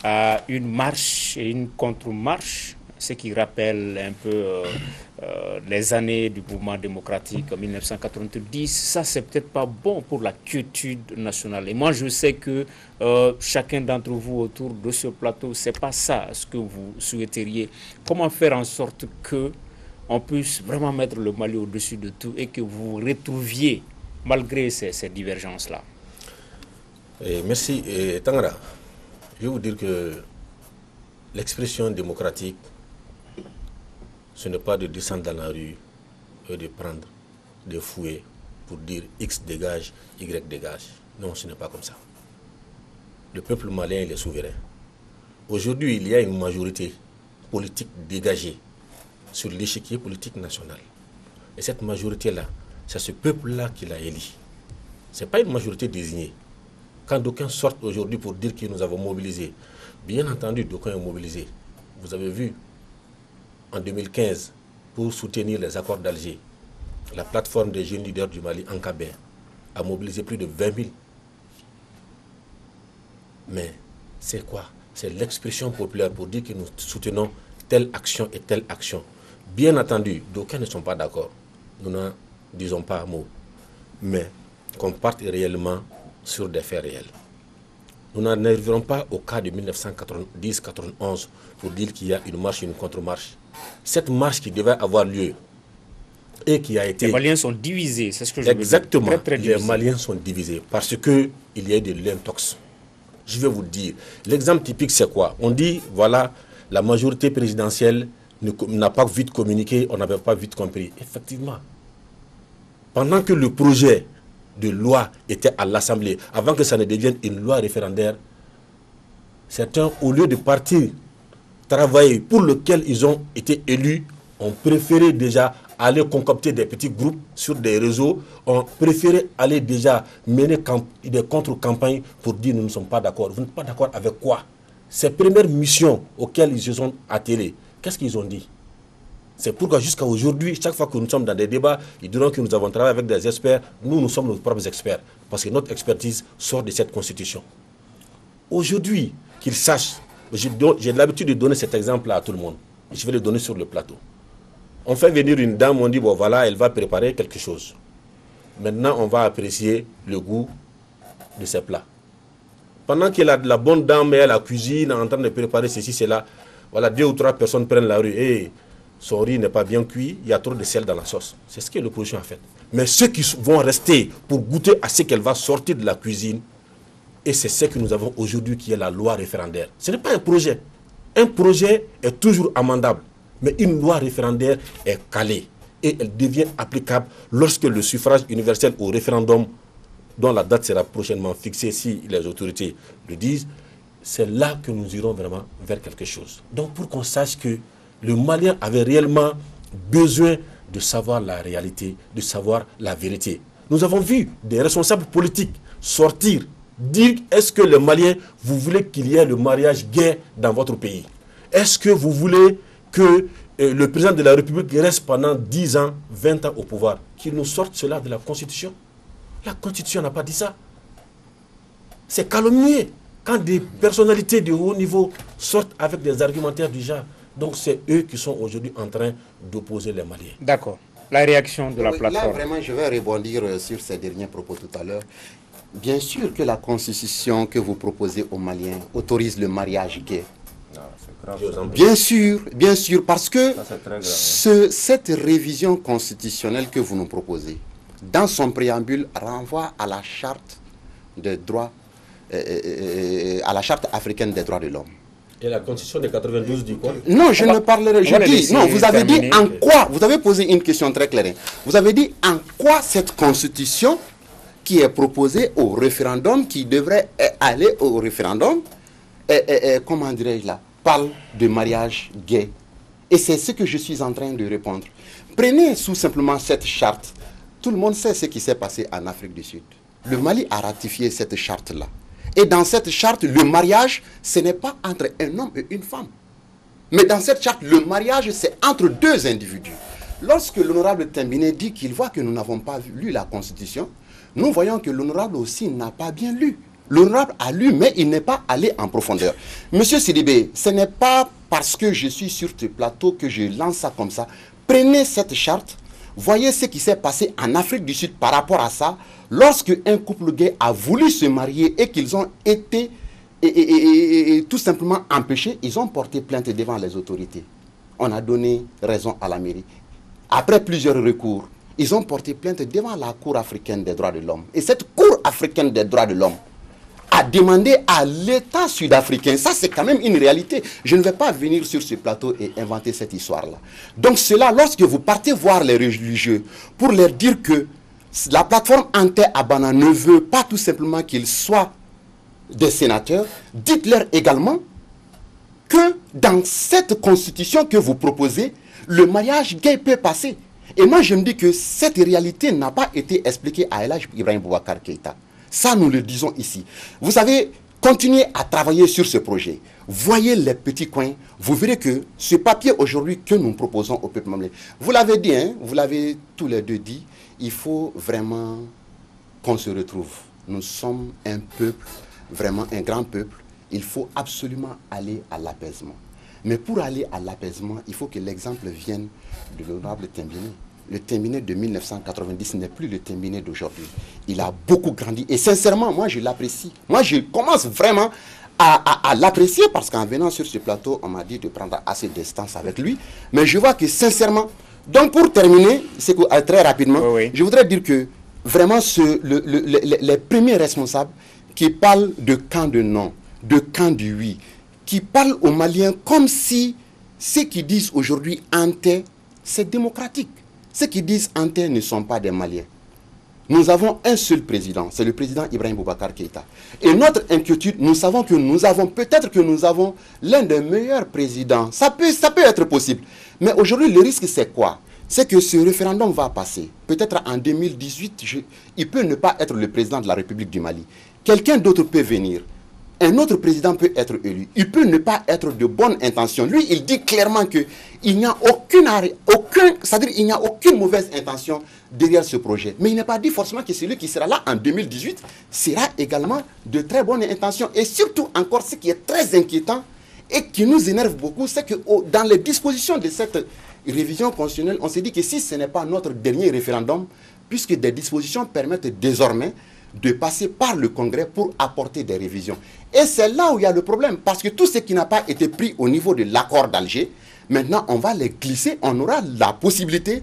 à une marche et une contre-marche, ce qui rappelle un peu les années du mouvement démocratique en 1990. Ça, c'est peut-être pas bon pour la quiétude nationale. Et moi, je sais que chacun d'entre vous autour de ce plateau, c'est pas ça ce que vous souhaiteriez. Comment faire en sorte que on puisse vraiment mettre le Mali au-dessus de tout et que vous retrouviez, malgré ces divergences-là? Merci. Tangara, je vais vous dire que l'expression démocratique, ce n'est pas de descendre dans la rue et de prendre des fouets pour dire X dégage, Y dégage. Non, ce n'est pas comme ça. Le peuple malien, il est souverain. Aujourd'hui, il y a une majorité politique dégagée sur l'échiquier politique national. Et cette majorité-là, c'est ce peuple-là qui l'a élu. Ce n'est pas une majorité désignée. Quand d'aucuns sortent aujourd'hui pour dire que nous avons mobilisé, bien entendu, d'aucuns ont mobilisé. Vous avez vu, en 2015, pour soutenir les accords d'Alger, la plateforme des jeunes leaders du Mali, Ankabé, a mobilisé plus de 20 000. Mais c'est quoi? C'est l'expression populaire pour dire que nous soutenons telle action et telle action. Bien entendu, d'aucuns ne sont pas d'accord. Nous n'en disons pas un mot. Mais qu'on parte réellement sur des faits réels. Nous n'en arriverons pas au cas de 1990-91 pour dire qu'il y a une marche et une contre-marche. Cette marche qui devait avoir lieu et qui a été... Les Maliens sont divisés, c'est ce que je veux dire. Exactement, très, très les Maliens sont divisés parce qu'il y a de l'intox. Je vais vous dire, l'exemple typique c'est quoi? On dit, voilà, la majorité présidentielle n'a pas vite communiqué, on n'avait pas vite compris. Effectivement, pendant que le projet de loi était à l'Assemblée, avant que ça ne devienne une loi référendaire, certains, au lieu de partir travailler pour lequel ils ont été élus, ont préféré déjà aller concocter des petits groupes sur des réseaux, ont préféré aller déjà mener des contre-campagnes pour dire nous ne sommes pas d'accord. Vous n'êtes pas d'accord avec quoi? Ces premières missions auxquelles ils se sont attelés, qu'est-ce qu'ils ont dit? C'est pourquoi jusqu'à aujourd'hui, chaque fois que nous sommes dans des débats, ils diront que nous avons travaillé avec des experts. Nous sommes nos propres experts, parce que notre expertise sort de cette constitution. Aujourd'hui, qu'ils sachent, j'ai l'habitude de donner cet exemple à tout le monde. Je vais le donner sur le plateau. On fait venir une dame, on dit, bon voilà, elle va préparer quelque chose. Maintenant, on va apprécier le goût de ses plats. Pendant que la bonne dame est à la cuisine, en train de préparer ceci, cela, voilà, 2 ou 3 personnes prennent la rue. Et son riz n'est pas bien cuit, il y a trop de sel dans la sauce. C'est ce que l'opposition a fait. Mais ceux qui vont rester pour goûter à ce qu'elle va sortir de la cuisine, et c'est ce que nous avons aujourd'hui qui est la loi référendaire. Ce n'est pas un projet. Un projet est toujours amendable. Mais une loi référendaire est calée. Et elle devient applicable lorsque le suffrage universel au référendum, dont la date sera prochainement fixée si les autorités le disent, c'est là que nous irons vraiment vers quelque chose. Donc pour qu'on sache que le Malien avait réellement besoin de savoir la réalité, de savoir la vérité. Nous avons vu des responsables politiques sortir, dire est-ce que les Maliens, vous voulez qu'il y ait le mariage gay dans votre pays? Est-ce que vous voulez que le président de la République reste pendant 10 ans, 20 ans au pouvoir? Qu'il nous sorte cela de la Constitution. La Constitution n'a pas dit ça. C'est calomnié quand des personnalités de haut niveau sortent avec des argumentaires du genre. Donc c'est eux qui sont aujourd'hui en train d'opposer les Maliens. D'accord. La réaction de la plateforme. Là, vraiment, je vais rebondir sur ces derniers propos tout à l'heure. Bien sûr que la constitution que vous proposez aux Maliens autorise le mariage gay. Bien sûr, parce que cette révision constitutionnelle que vous nous proposez, dans son préambule, renvoie à la charte des droits, à la charte africaine des droits de l'homme. Et la constitution de 92 dit quoi? Non, je ne parlerai. Je dis, non, vous avez dit en quoi? Vous avez posé une question très claire. Vous avez dit en quoi cette constitution qui est proposée au référendum, qui devrait aller au référendum, comment dirais-je là, parle de mariage gay. Et c'est ce que je suis en train de répondre. Prenez tout simplement cette charte. Tout le monde sait ce qui s'est passé en Afrique du Sud. Le Mali a ratifié cette charte-là. Et dans cette charte, le mariage, ce n'est pas entre un homme et une femme. Mais dans cette charte, le mariage, c'est entre 2 individus. Lorsque l'honorable Tembiné dit qu'il voit que nous n'avons pas lu la Constitution, nous voyons que l'honorable aussi n'a pas bien lu. L'honorable a lu, mais il n'est pas allé en profondeur. Monsieur Sidibé, ce n'est pas parce que je suis sur ce plateau que je lance ça comme ça. Prenez cette charte, voyez ce qui s'est passé en Afrique du Sud par rapport à ça. Lorsque un couple gay a voulu se marier et qu'ils ont été tout simplement empêchés, ils ont porté plainte devant les autorités. On a donné raison à la mairie. Après plusieurs recours, ils ont porté plainte devant la Cour africaine des droits de l'homme. Et cette Cour africaine des droits de l'homme a demandé à l'État sud-africain, ça c'est quand même une réalité. Je ne vais pas venir sur ce plateau et inventer cette histoire-là. Donc cela, lorsque vous partez voir les religieux pour leur dire que la plateforme Ante Abana ne veut pas tout simplement qu'ils soient des sénateurs, dites-leur également que dans cette constitution que vous proposez, le mariage gay peut passer. Et moi je me dis que cette réalité n'a pas été expliquée à El Hadj Ibrahim Boubacar Keïta. Ça nous le disons ici. Vous savez, continuez à travailler sur ce projet. Voyez les petits coins. Vous verrez que ce papier aujourd'hui que nous proposons au peuple malien, vous l'avez dit, hein, vous l'avez tous les deux dit, il faut vraiment qu'on se retrouve. Nous sommes un peuple, vraiment un grand peuple. Il faut absolument aller à l'apaisement. Mais pour aller à l'apaisement, il faut que l'exemple vienne de l'honorable Tembiné. Le Tembiné de 1990 n'est plus le Tembiné d'aujourd'hui. Il a beaucoup grandi. Et sincèrement, moi, je l'apprécie. Moi, je commence vraiment à l'apprécier parce qu'en venant sur ce plateau, on m'a dit de prendre assez de distance avec lui. Mais je vois que sincèrement... Donc, pour terminer, très rapidement, je voudrais dire que vraiment, les premiers responsables qui parlent de camp de non, de camp du oui, qui parlent aux Maliens comme si ceux qui disent aujourd'hui Ante, c'est démocratique. Ceux qui disent Ante ne sont pas des Maliens. Nous avons un seul président, c'est le président Ibrahim Boubacar Keïta. Et notre inquiétude, nous savons que peut-être que nous avons l'un des meilleurs présidents. Ça peut être possible. Mais aujourd'hui, le risque, c'est quoi? c'est que ce référendum va passer. Peut-être en 2018, il peut ne pas être le président de la République du Mali. Quelqu'un d'autre peut venir. Un autre président peut être élu. Il peut ne pas être de bonne intention. Lui, il dit clairement qu'il n'y a c'est-à-dire il n'y a aucune mauvaise intention derrière ce projet. Mais il n'est pas dit forcément que celui qui sera là en 2018 sera également de très bonne intention. Et surtout, encore, ce qui est très inquiétant et qui nous énerve beaucoup, c'est que dans les dispositions de cette révision constitutionnelle, on s'est dit que si ce n'est pas notre dernier référendum, puisque des dispositions permettent désormais de passer par le Congrès pour apporter des révisions. Et c'est là où il y a le problème, parce que tout ce qui n'a pas été pris au niveau de l'accord d'Alger, maintenant on va les glisser, on aura la possibilité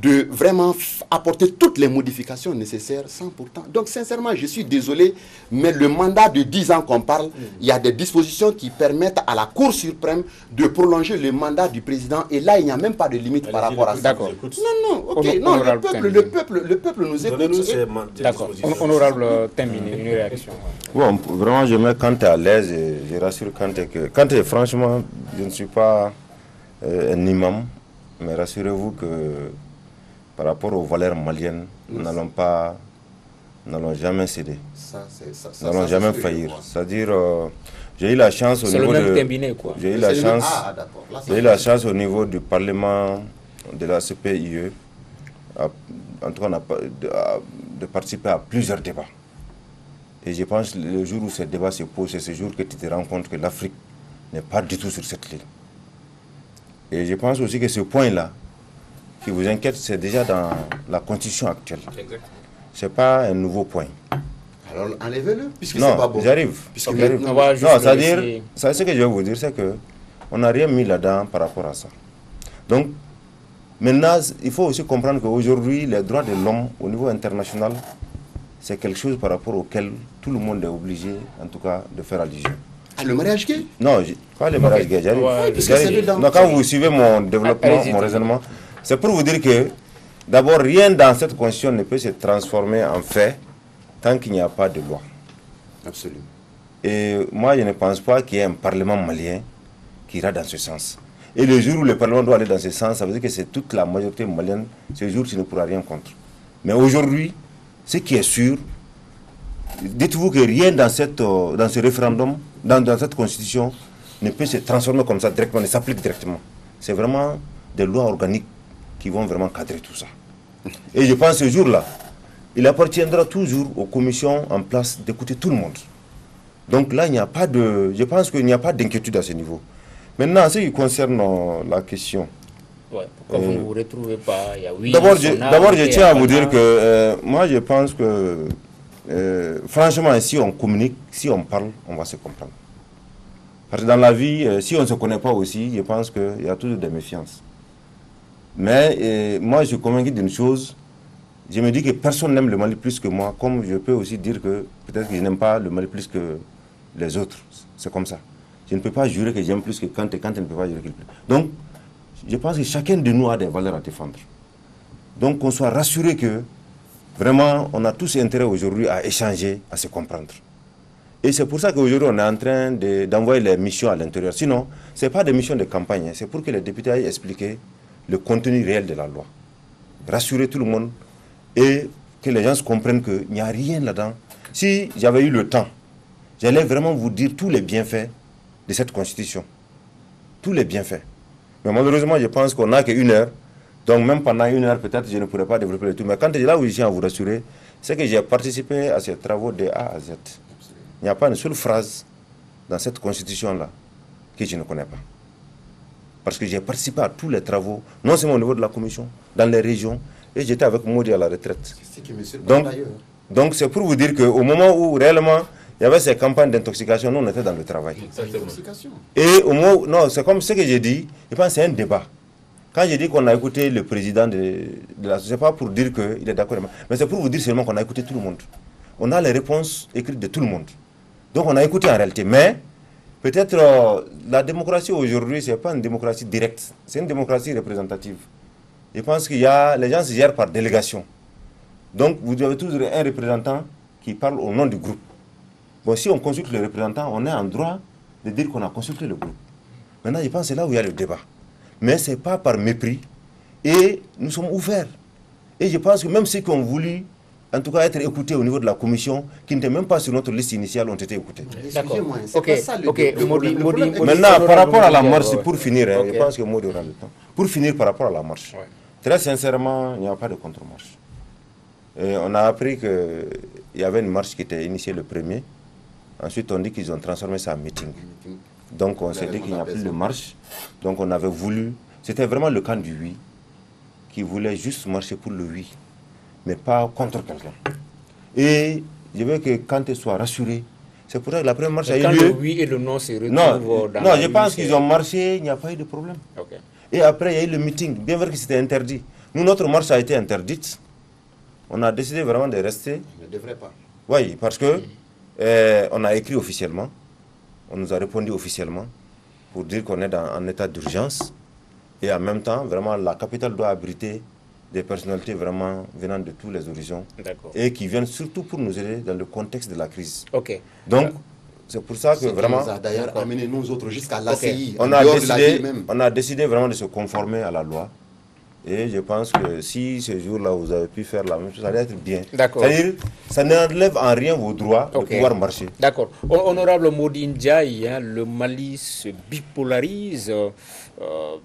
de vraiment apporter toutes les modifications nécessaires sans pourtant. Donc sincèrement, je suis désolé, mais le mandat de 10 ans qu'on parle, il y a des dispositions qui permettent à la Cour suprême de prolonger le mandat du président, et là il n'y a même pas de limite par rapport à ça. D'accord. Non, ok, non, le peuple nous écoute. D'accord. Honorable, terminé, une réaction. Bon, vraiment, je mets Kanté à l'aise et je rassure Kanté que... Kanté, franchement, je ne suis pas un imam, mais rassurez-vous que par rapport aux valeurs maliennes, nous n'allons jamais céder. Nous n'allons jamais faillir. C'est-à-dire, j'ai eu la chance au niveau j'ai eu la chance au niveau du Parlement de la CPIE, en tout cas, de participer à plusieurs débats. Et je pense que le jour où ce débat se pose, c'est ce jour que tu te rends compte que l'Afrique n'est pas du tout sur cette ligne. Et je pense aussi que ce point-là, qui vous inquiète, c'est déjà dans la constitution actuelle. Ce n'est pas un nouveau point. Alors enlevez-le, puisque c'est non, pas bon. J'arrive. Non, c'est-à-dire, ce que je vais vous dire, c'est qu'on n'a rien mis là-dedans par rapport à ça. Donc, maintenant, il faut aussi comprendre qu'aujourd'hui, les droits de l'homme au niveau international, c'est quelque chose par rapport auquel tout le monde est obligé, en tout cas, de faire allusion. Ah, le mariage gay? Non, pas le mariage gay, j'arrive. Donc, quand vous suivez mon développement, mon raisonnement, c'est pour vous dire que, d'abord, rien dans cette constitution ne peut se transformer en fait tant qu'il n'y a pas de loi. Absolument. Et moi, je ne pense pas qu'il y ait un parlement malien qui ira dans ce sens. Et le jour où le parlement doit aller dans ce sens, ça veut dire que c'est toute la majorité malienne, ce jour, tu ne pourras rien contre. Mais aujourd'hui, ce qui est sûr, dites-vous que rien dans ce référendum, dans cette constitution, ne peut se transformer comme ça directement, ne s'applique directement. C'est vraiment des lois organiques qui vont vraiment cadrer tout ça. Et je pense que ce jour-là, il appartiendra toujours aux commissions en place d'écouter tout le monde. Donc là, je pense qu'il n'y a pas d'inquiétude à ce niveau. Maintenant, en ce qui concerne la question... Ouais, pourquoi vous ne vous retrouvez pas? D'abord, je tiens à vous dire que moi, je pense que, franchement, si on communique, si on parle, on va se comprendre. Parce que dans la vie, si on ne se connaît pas aussi, je pense qu'il y a toujours des méfiances. Mais moi, je suis convaincu d'une chose. Je me dis que personne n'aime le Mali plus que moi, comme je peux aussi dire que peut-être que je n'aime pas le Mali plus que les autres. C'est comme ça. Je ne peux pas jurer que j'aime plus que Kanté, Kanté ne peut pas jurer qu'il plaît. Donc, je pense que chacun de nous a des valeurs à défendre. Donc, qu'on soit rassuré que vraiment, on a tous intérêt aujourd'hui à échanger, à se comprendre. Et c'est pour ça qu'aujourd'hui, on est en train d'envoyer les missions à l'intérieur. Sinon, ce n'est pas des missions de campagne, c'est pour que les députés aillent expliquer le contenu réel de la loi. Rassurer tout le monde et que les gens comprennent qu'il n'y a rien là-dedans. Si j'avais eu le temps, j'allais vraiment vous dire tous les bienfaits de cette constitution. Tous les bienfaits. Mais malheureusement, je pense qu'on n'a qu'une heure. Donc même pendant une heure, peut-être, je ne pourrais pas développer le tout. Mais quand là où je tiens à vous rassurer, c'est que j'ai participé à ces travaux de A à Z. Il n'y a pas une seule phrase dans cette constitution-là que je ne connais pas. Parce que j'ai participé à tous les travaux, non seulement au niveau de la commission, dans les régions, et j'étais avec Maudit à la retraite. Donc c'est pour vous dire qu'au moment où réellement il y avait ces campagnes d'intoxication, nous on était dans le travail. Et au moment où, non, c'est comme ce que j'ai dit, je pense que c'est un débat. Quand j'ai dit qu'on a écouté le président de la société, ce n'est pas pour dire qu'il est d'accord, mais c'est pour vous dire seulement qu'on a écouté tout le monde. On a les réponses écrites de tout le monde. Donc on a écouté en réalité, mais peut-être la démocratie aujourd'hui, ce n'est pas une démocratie directe, c'est une démocratie représentative. Je pense qu'il y a, les gens se gèrent par délégation. Donc vous avez toujours un représentant qui parle au nom du groupe. Bon, si on consulte le représentant, on est en droit de dire qu'on a consulté le groupe. Maintenant, je pense que c'est là où il y a le débat. Mais ce n'est pas par mépris Et nous sommes ouverts. Et je pense que même ceux qui ont voulu, en tout cas, être écoutés au niveau de la commission, qui n'étaient même pas sur notre liste initiale, ont été écoutés. Excusez-moi, c'est Ok, pas ça le Modi, Maintenant, par rapport à la marche, ouais. pour finir, hein, Ok. je pense que Maud aura le temps. Pour finir par rapport à la marche, Ouais. très sincèrement, il n'y a pas de contre-marche. Et on a appris qu'il y avait une marche qui était initiée le 1er. Ensuite, on dit qu'ils ont transformé ça en meeting. Donc, on s'est dit qu'il n'y a plus de marche. Donc, on avait voulu... C'était vraiment le camp du oui, qui voulait juste marcher pour le oui, mais pas contre quelqu'un. Et je veux que Kanté soit rassuré. C'est pour ça que la première marche a eu Quand lieu. le oui et le non se retrouvent Non, dans non, la je rue, pense c'est- qu'ils ont marché, il n'y a pas eu de problème. Ok. Et après, il y a eu le meeting. Bien vrai que c'était interdit. Nous, notre marche a été interdite. On a décidé vraiment de rester. Ne devrait pas. Oui, parce que on a écrit officiellement. On nous a répondu officiellement pour dire qu'on est en état d'urgence. Et en même temps, vraiment, la capitale doit abriter des personnalités vraiment venant de tous les horizons. D'accord. Et qui viennent surtout pour nous aider dans le contexte de la crise. Ok. Donc, c'est pour ça que Ce qui vraiment... nous a d'ailleurs amené nous autres jusqu'à l'ACI. On a décidé vraiment de se conformer à la loi. Et je pense que si ce jour-là, vous avez pu faire la même chose, ça allait être bien. D'accord. C'est-à-dire, ça n'enlève en rien vos droits Ok. de pouvoir marcher. D'accord. Honorable Modi Ndiaye, hein, le Mali se bipolarise.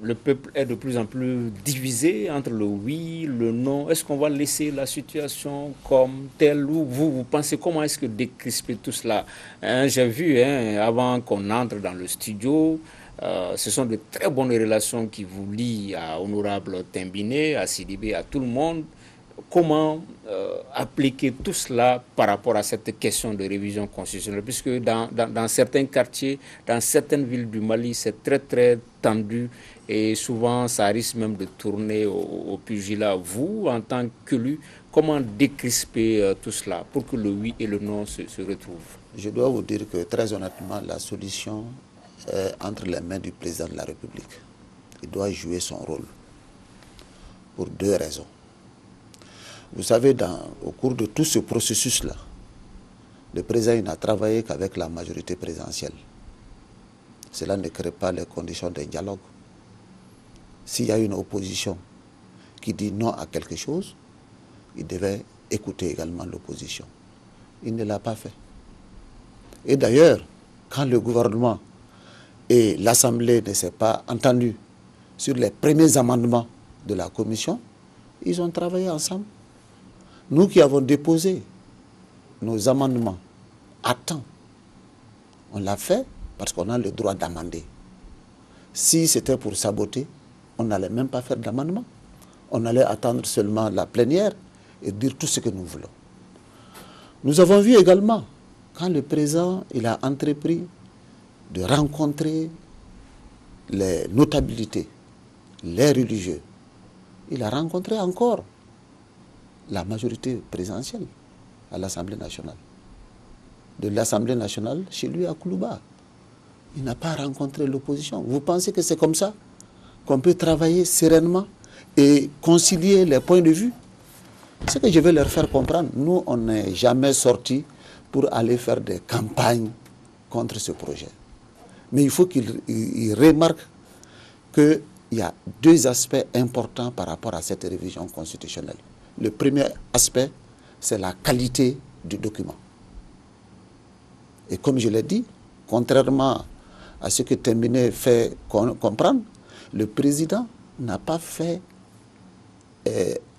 Le peuple est de plus en plus divisé entre le oui, le non. Est-ce qu'on va laisser la situation comme telle ou vous pensez comment est-ce que décrisper tout cela? Hein, j'ai vu, hein, avant qu'on entre dans le studio, ce sont de très bonnes relations qui vous lient à Honorable Tembiné, à Sidibé, à tout le monde. Comment appliquer tout cela par rapport à cette question de révision constitutionnelle? Puisque dans certains quartiers, dans certaines villes du Mali, c'est très très tendu et souvent ça risque même de tourner au pugilat. Vous, en tant qu'élu, comment décrisper tout cela pour que le oui et le non se retrouvent? Je dois vous dire que très honnêtement, la solution est entre les mains du président de la République. Il doit jouer son rôle pour deux raisons. Vous savez, au cours de tout ce processus-là, le président n'a travaillé qu'avec la majorité présidentielle. Cela ne crée pas les conditions d'un dialogue. S'il y a une opposition qui dit non à quelque chose, il devait écouter également l'opposition. Il ne l'a pas fait. Et d'ailleurs, quand le gouvernement et l'Assemblée ne s'est pas entendu sur les premiers amendements de la commission, ils ont travaillé ensemble. Nous qui avons déposé nos amendements à temps, on l'a fait parce qu'on a le droit d'amender. Si c'était pour saboter, on n'allait même pas faire d'amendement. On allait attendre seulement la plénière et dire tout ce que nous voulons. Nous avons vu également, quand le président il a entrepris de rencontrer les notabilités, les religieux, il a rencontré encore la majorité présidentielle à l'Assemblée nationale. De l'Assemblée nationale, chez lui à Koulouba. Il n'a pas rencontré l'opposition. Vous pensez que c'est comme ça qu'on peut travailler sereinement et concilier les points de vue? Ce que je vais leur faire comprendre, nous, on n'est jamais sortis pour aller faire des campagnes contre ce projet. Mais il faut qu'ils remarquent qu'il y a deux aspects importants par rapport à cette révision constitutionnelle. Le premier aspect, c'est la qualité du document. Et comme je l'ai dit, contrairement à ce que Tembiné fait comprendre, le président n'a pas fait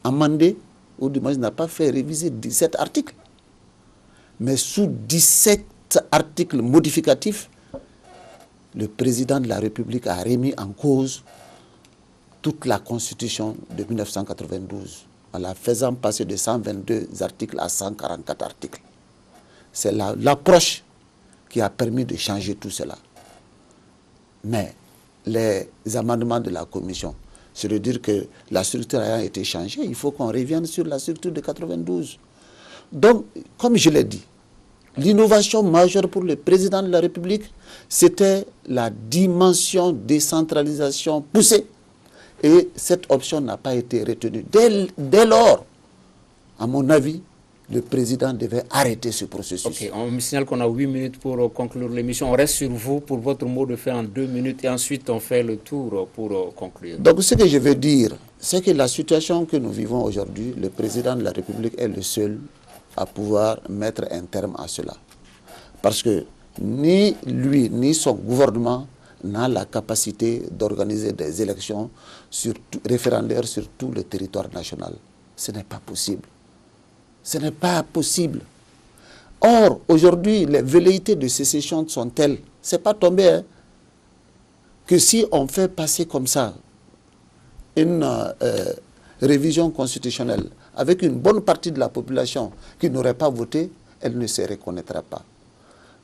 amender, ou du moins n'a pas fait réviser 17 articles. Mais sous 17 articles modificatifs, le président de la République a remis en cause toute la Constitution de 1992, en la faisant passer de 122 articles à 144 articles. C'est l'approche qui a permis de changer tout cela. Mais les amendements de la commission, c'est de dire que la structure ayant été changée, il faut qu'on revienne sur la structure de 92. Donc, comme je l'ai dit, l'innovation majeure pour le président de la République, c'était la dimension décentralisation poussée. Et cette option n'a pas été retenue. Dès lors, à mon avis, le président devait arrêter ce processus. Ok, on me signale qu'on a 8 minutes pour conclure l'émission. On reste sur vous pour votre mot de fin en 2 minutes et ensuite on fait le tour pour conclure. Donc ce que je veux dire, c'est que la situation que nous vivons aujourd'hui, le président de la République est le seul à pouvoir mettre un terme à cela. Parce que ni lui, ni son gouvernement n'a la capacité d'organiser des élections référendaires sur tout le territoire national. Ce n'est pas possible. Ce n'est pas possible. Or, aujourd'hui, les velléités de sécession sont telles, ce n'est pas tombé, hein, que si on fait passer comme ça une révision constitutionnelle avec une bonne partie de la population qui n'aurait pas voté, elle ne se reconnaîtra pas.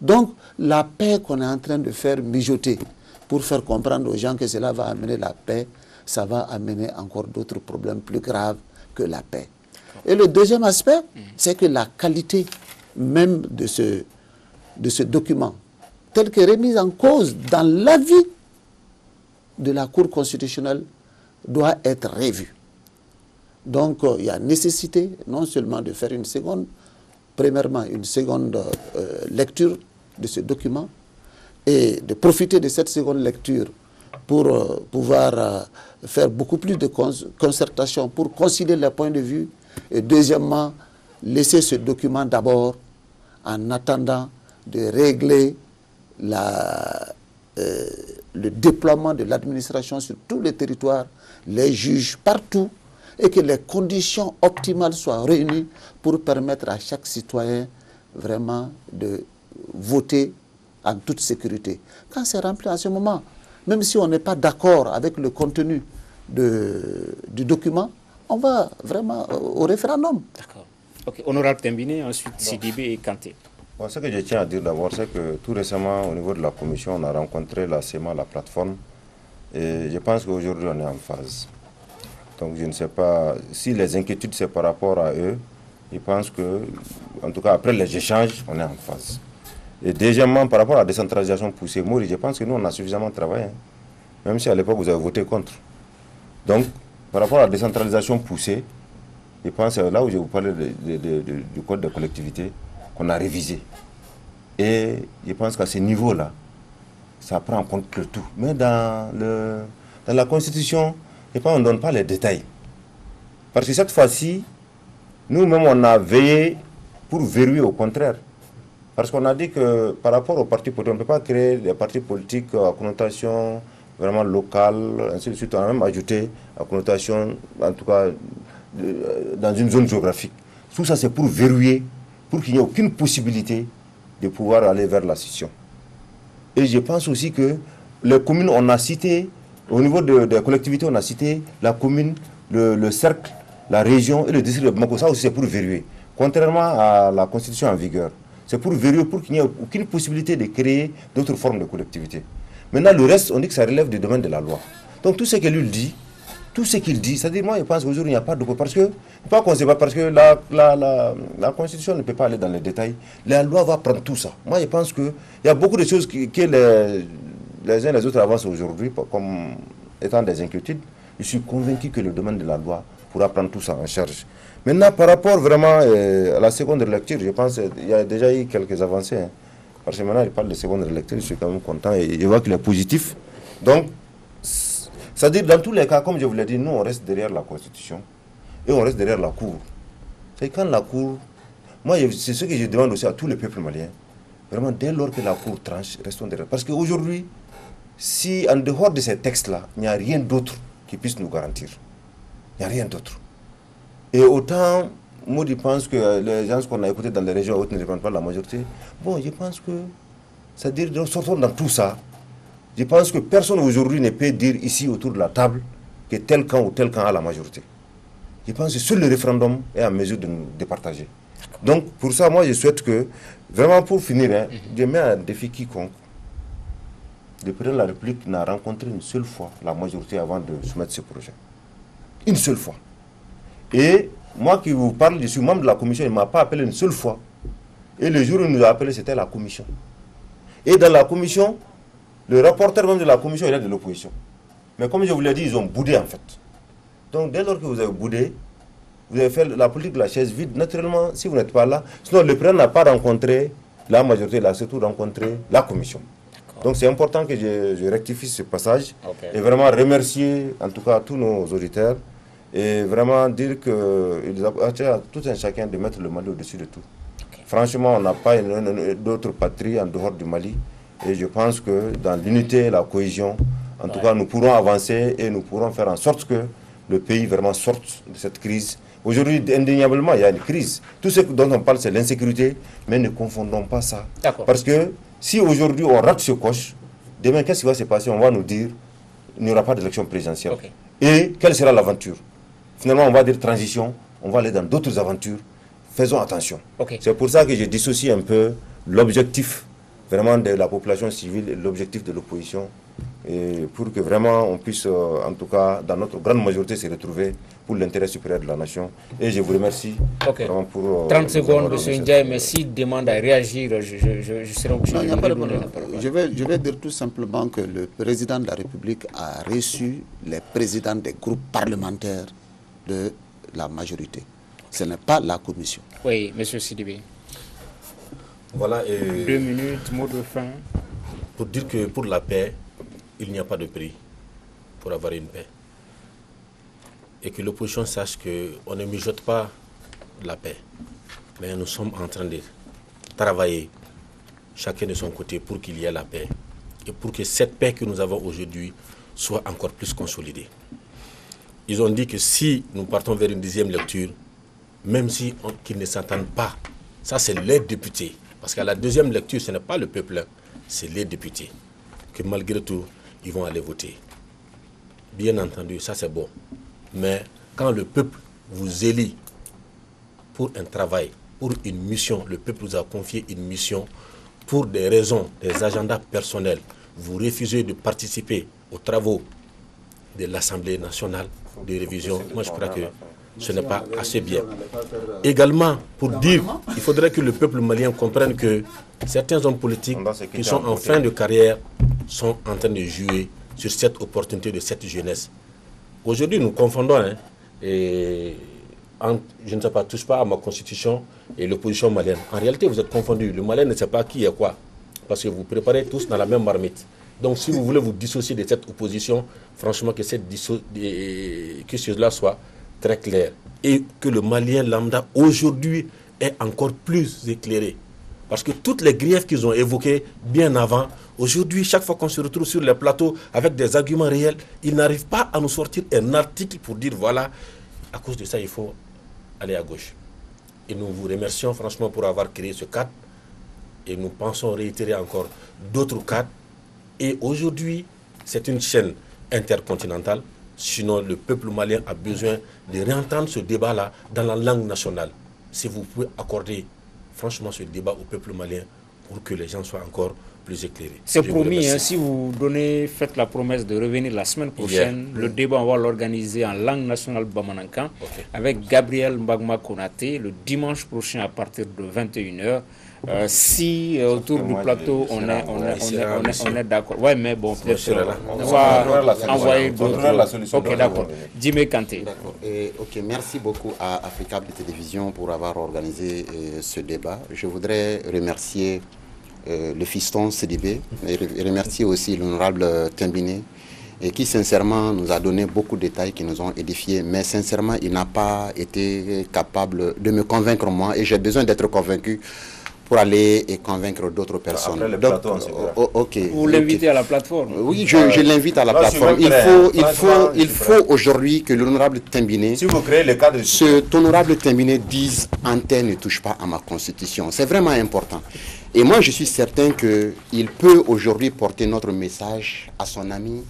Donc, la paix qu'on est en train de faire mijoter pour faire comprendre aux gens que cela va amener la paix, ça va amener encore d'autres problèmes plus graves que la paix. Et le deuxième aspect, c'est que la qualité même de ce document, tel que remis en cause dans l'avis de la Cour constitutionnelle, doit être revue. Donc, il y a nécessité non seulement de faire premièrement une seconde lecture de ce document et de profiter de cette seconde lecture pour pouvoir faire beaucoup plus de concertation, pour concilier les points de vue. Et deuxièmement, laisser ce document d'abord en attendant de régler le déploiement de l'administration sur tous les territoires, les juges partout, et que les conditions optimales soient réunies pour permettre à chaque citoyen vraiment de voter en toute sécurité. Quand c'est rempli en ce moment, même si on n'est pas d'accord avec le contenu du document, on va vraiment au référendum. D'accord. Ok, honorable Tembine, ensuite Sidibé et Kanté. Bon, ce que je tiens à dire d'abord, c'est que tout récemment, au niveau de la commission, on a rencontré la CEMA, la plateforme, et je pense qu'aujourd'hui, on est en phase. Donc, je ne sais pas si les inquiétudes, c'est par rapport à eux. Je pense que, en tout cas, après les échanges, on est en phase. Et deuxièmement, par rapport à la décentralisation poussée, Maurice, je pense que nous, on a suffisamment travaillé, hein, même si à l'époque, vous avez voté contre. Donc, par rapport à la décentralisation poussée, je pense que là où je vous parlais du code de collectivité, qu'on a révisé. Et je pense qu'à ce niveau-là, ça prend en compte le tout. Mais dans la Constitution, je pense qu'on ne donne pas les détails. Parce que cette fois-ci, nous-mêmes, on a veillé pour verrouiller au contraire. Parce qu'on a dit que par rapport aux partis politiques, on ne peut pas créer des partis politiques à connotation vraiment locale, ainsi de suite. On a même ajouté à connotation, en tout cas, dans une zone géographique. Tout ça, c'est pour verrouiller, pour qu'il n'y ait aucune possibilité de pouvoir aller vers la scission. Et je pense aussi que les communes, on a cité, au niveau des collectivités, on a cité la commune, le cercle, la région et le district de Bamako. Ça aussi, c'est pour verrouiller. Contrairement à la constitution en vigueur, c'est pour verrouiller, pour qu'il n'y ait aucune possibilité de créer d'autres formes de collectivité. Maintenant, le reste, on dit que ça relève du domaine de la loi. Donc, tout ce que lui dit, c'est-à-dire, moi, je pense qu'aujourd'hui, il n'y a pas de... Parce que, parce que la Constitution ne peut pas aller dans les détails. La loi va prendre tout ça. Moi, je pense qu'il y a beaucoup de choses que les uns et les autres avancent aujourd'hui comme étant des inquiétudes. Je suis convaincu que le domaine de la loi pourra prendre tout ça en charge. Maintenant, par rapport vraiment à la seconde lecture, je pense qu'il y a déjà eu quelques avancées. Hein. Parce que maintenant, il parle de seconde lecture, je suis quand même content et je vois qu'il est positif. Donc, c'est-à-dire, dans tous les cas, comme je vous l'ai dit, nous, on reste derrière la Constitution et on reste derrière la Cour. C'est quand la Cour... Moi, c'est ce que je demande aussi à tous les peuples maliens. Vraiment, dès lors que la Cour tranche, restons derrière. Parce qu'aujourd'hui, si en dehors de ces textes-là, il n'y a rien d'autre qui puisse nous garantir. Il n'y a rien d'autre. Et autant, moi, je pense que les gens qu'on a écoutés dans les régions hautes ne répondent pas la majorité. Bon, je pense que... C'est-à-dire, sortons dans tout ça. Je pense que personne aujourd'hui ne peut dire ici autour de la table que tel camp ou tel camp a la majorité. Je pense que seul le référendum est en mesure de nous départager. Donc pour ça, moi je souhaite que, vraiment pour finir, hein, je mets un défi quiconque. Le président de la République n'a rencontré une seule fois la majorité avant de soumettre ce projet. Une seule fois. Et moi qui vous parle, je suis membre de la commission, il ne m'a pas appelé une seule fois. Et le jour où il nous a appelé, c'était la commission. Et dans la commission, le rapporteur même de la commission, il est de l'opposition. Mais comme je vous l'ai dit, ils ont boudé en fait. Donc dès lors que vous avez boudé, vous avez fait la politique de la chaise vide. Naturellement, si vous n'êtes pas là, sinon le président n'a pas rencontré la majorité, il a surtout rencontré la commission. Donc c'est important que je rectifie ce passage et vraiment remercier en tout cas tous nos auditeurs et vraiment dire qu'il appartient à tout un chacun de mettre le Mali au-dessus de tout. Franchement, on n'a pas d'autre patrie en dehors du Mali et je pense que dans l'unité et la cohésion, en tout cas, nous pourrons avancer et nous pourrons faire en sorte que le pays vraiment sorte de cette crise. Aujourd'hui, indéniablement, il y a une crise. Tout ce dont on parle, c'est l'insécurité, mais ne confondons pas ça. Parce que si aujourd'hui on rate ce coche, demain, qu'est-ce qui va se passer? On va nous dire qu'il n'y aura pas d'élection présidentielle. Et quelle sera l'aventure? Finalement, on va dire transition, on va aller dans d'autres aventures. Faisons attention. C'est pour ça que je dissocie un peu l'objectif vraiment de la population civile et l'objectif de l'opposition. Et pour que vraiment on puisse, en tout cas, dans notre grande majorité, se retrouver pour l'intérêt supérieur de la nation. Et je vous remercie. Pour, 30 secondes, M. Ndiaye, mais s'il demande à réagir, je serai obligé de donner la parole. Je vais dire tout simplement que le président de la République a reçu les présidents des groupes parlementaires de la majorité. Ce n'est pas la commission. Oui, M. Sidibé. Voilà. 2 minutes, mot de fin. Pour dire que pour la paix, il n'y a pas de prix pour avoir une paix. Et que l'opposition sache qu'on ne mijote pas la paix. Mais nous sommes en train de travailler chacun de son côté pour qu'il y ait la paix. Et pour que cette paix que nous avons aujourd'hui soit encore plus consolidée. Ils ont dit que si nous partons vers une 10e lecture, même si qu'ils ne s'entendent pas, ça c'est les députés. Parce qu'à la 2e lecture, ce n'est pas le peuple, c'est les députés. Que malgré tout, ils vont aller voter. Bien entendu, ça c'est bon. Mais quand le peuple vous élit pour un travail, pour une mission, le peuple vous a confié une mission pour des raisons, des agendas personnels, vous refusez de participer aux travaux de l'Assemblée nationale de révision, moi je crois que ce n'est pas assez bien. Également, pour dire, il faudrait que le peuple malien comprenne que certains hommes politiques qui sont en fin de carrière sont en train de jouer sur cette opportunité de cette jeunesse. Aujourd'hui, nous confondons, je ne sais pas, touche pas à ma constitution et l'opposition malienne. En réalité, vous êtes confondus. Le Malien ne sait pas qui est quoi, parce que vous préparez tous dans la même marmite. Donc, si vous voulez vous dissocier de cette opposition, franchement, que cela soit très clair. Et que le Malien lambda, aujourd'hui, est encore plus éclairé. Parce que toutes les griefs qu'ils ont évoqués bien avant, aujourd'hui, chaque fois qu'on se retrouve sur les plateaux avec des arguments réels, ils n'arrivent pas à nous sortir un article pour dire, voilà, à cause de ça, il faut aller à gauche. Et nous vous remercions franchement pour avoir créé ce cadre. Et nous pensons réitérer encore d'autres cadres. Et aujourd'hui, c'est une chaîne intercontinentale. Sinon, le peuple malien a besoin de réentendre ce débat-là dans la langue nationale. Si vous pouvez accorder franchement ce débat au peuple malien pour que les gens soient encore plus éclairés. C'est promis, si vous faites la promesse de revenir la semaine prochaine, le débat, on va l'organiser en langue nationale Bamanankan avec Gabriel Mbagma Konaté le dimanche prochain à partir de 21h. Si autour du plateau on est d'accord. Ouais, mais bon, peut-être on va envoyer d'autres. Ok, d'accord. Jimé Kanté. Ok, merci beaucoup à Africable Télévision pour avoir organisé ce débat. Je voudrais remercier le fiston Sidibé et remercier aussi l'honorable Tembiné, et qui sincèrement nous a donné beaucoup de détails qui nous ont édifiés, mais sincèrement il n'a pas été capable de me convaincre moi, et j'ai besoin d'être convaincu pour aller et convaincre d'autres personnes. Après le plateau, vous l'invitez à la plateforme? Oui, je l'invite à la plateforme. Il faut aujourd'hui que l'honorable Tembiné, si vous créez le cadre, cet honorable Tembiné dise « Antenne ne touche pas à ma constitution ». C'est vraiment important. Et moi, je suis certain qu'il peut aujourd'hui porter notre message à son ami,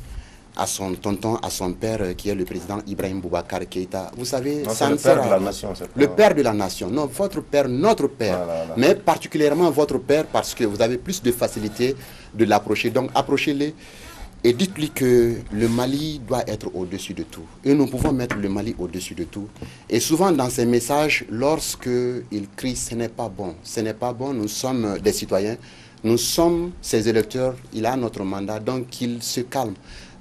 à son tonton, à son père, qui est le président Ibrahim Boubacar Keïta. Vous savez, c'est le père de la nation. Le père de la nation. Non, votre père, notre père. Mais particulièrement votre père, parce que vous avez plus de facilité de l'approcher. Donc, approchez-le et dites-lui que le Mali doit être au-dessus de tout. Et nous pouvons mettre le Mali au-dessus de tout. Et souvent, dans ces messages, lorsqu'il crie « ce n'est pas bon »,« ce n'est pas bon », nous sommes des citoyens, nous sommes ses électeurs, il a notre mandat, donc qu'il se calme.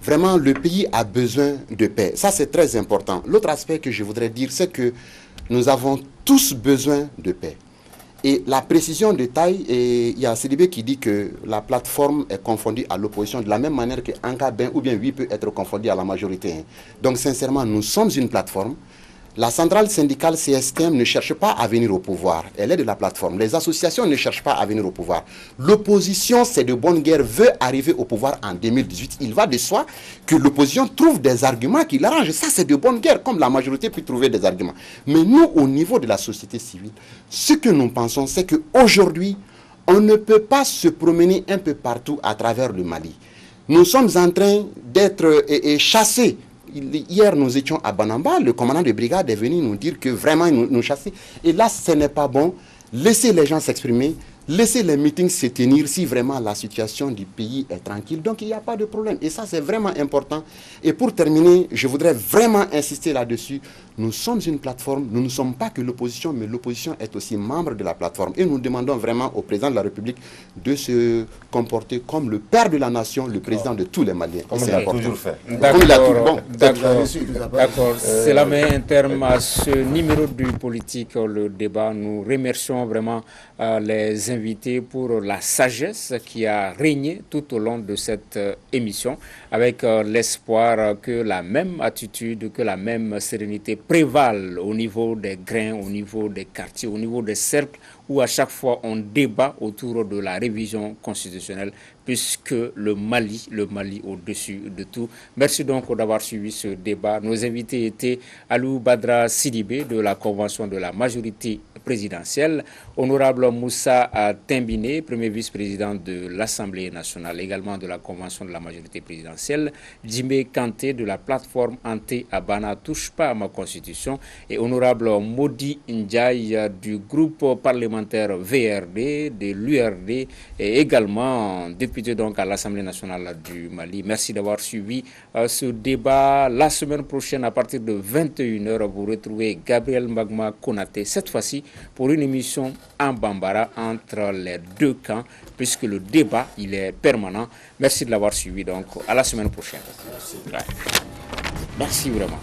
Vraiment, le pays a besoin de paix. Ça, c'est très important. L'autre aspect que je voudrais dire, c'est que nous avons tous besoin de paix. Et la précision de taille, il y a Sidibé qui dit que la plateforme est confondue à l'opposition de la même manière que Anka Ben ou bien Oui peut être confondu à la majorité. Donc sincèrement, nous sommes une plateforme. La centrale syndicale CSTM ne cherche pas à venir au pouvoir. Elle est de la plateforme. Les associations ne cherchent pas à venir au pouvoir. L'opposition, c'est de bonne guerre, veut arriver au pouvoir en 2018. Il va de soi que l'opposition trouve des arguments qui l'arrangent. Ça, c'est de bonne guerre, comme la majorité peut trouver des arguments. Mais nous, au niveau de la société civile, ce que nous pensons, c'est qu'aujourd'hui, on ne peut pas se promener un peu partout à travers le Mali. Nous sommes en train d'être chassés. Hier, nous étions à Banamba, le commandant de brigade est venu nous dire que vraiment, nous chasser. Et là, ce n'est pas bon. Laissez les gens s'exprimer, laissez les meetings se tenir si vraiment la situation du pays est tranquille. Donc, il n'y a pas de problème. Et ça, c'est vraiment important. Et pour terminer, je voudrais vraiment insister là-dessus. Nous sommes une plateforme, nous ne sommes pas que l'opposition, mais l'opposition est aussi membre de la plateforme. Et nous demandons vraiment au président de la République de se comporter comme le père de la nation, le président de tous les Maliens. Comme il a toujours fait. D'accord. Cela met un terme à ce numéro du Politique, le débat. Nous remercions vraiment les invités pour la sagesse qui a régné tout au long de cette émission, avec l'espoir que la même attitude, que la même sérénité prévalent au niveau des grains, au niveau des quartiers, au niveau des cercles, où à chaque fois on débat autour de la révision constitutionnelle, puisque le Mali au-dessus de tout. Merci donc d'avoir suivi ce débat. Nos invités étaient Alou Badra Sidibé de la Convention de la majorité présidentielle, honorable Moussa Tembine, premier vice-président de l'Assemblée nationale, également de la Convention de la majorité présidentielle, Djimé Kanté de la plateforme Anté-Abana touche pas à ma constitution, et honorable Modi Ndiaye du groupe parlementaire VRD, de l'URD, et également député donc à l'Assemblée nationale du Mali. Merci d'avoir suivi ce débat. La semaine prochaine, à partir de 21h, vous retrouvez Gabriel Magma Konaté, cette fois-ci pour une émission en Bambara entre les deux camps, puisque le débat, il est permanent. Merci de l'avoir suivi, donc à la semaine prochaine. Merci vraiment.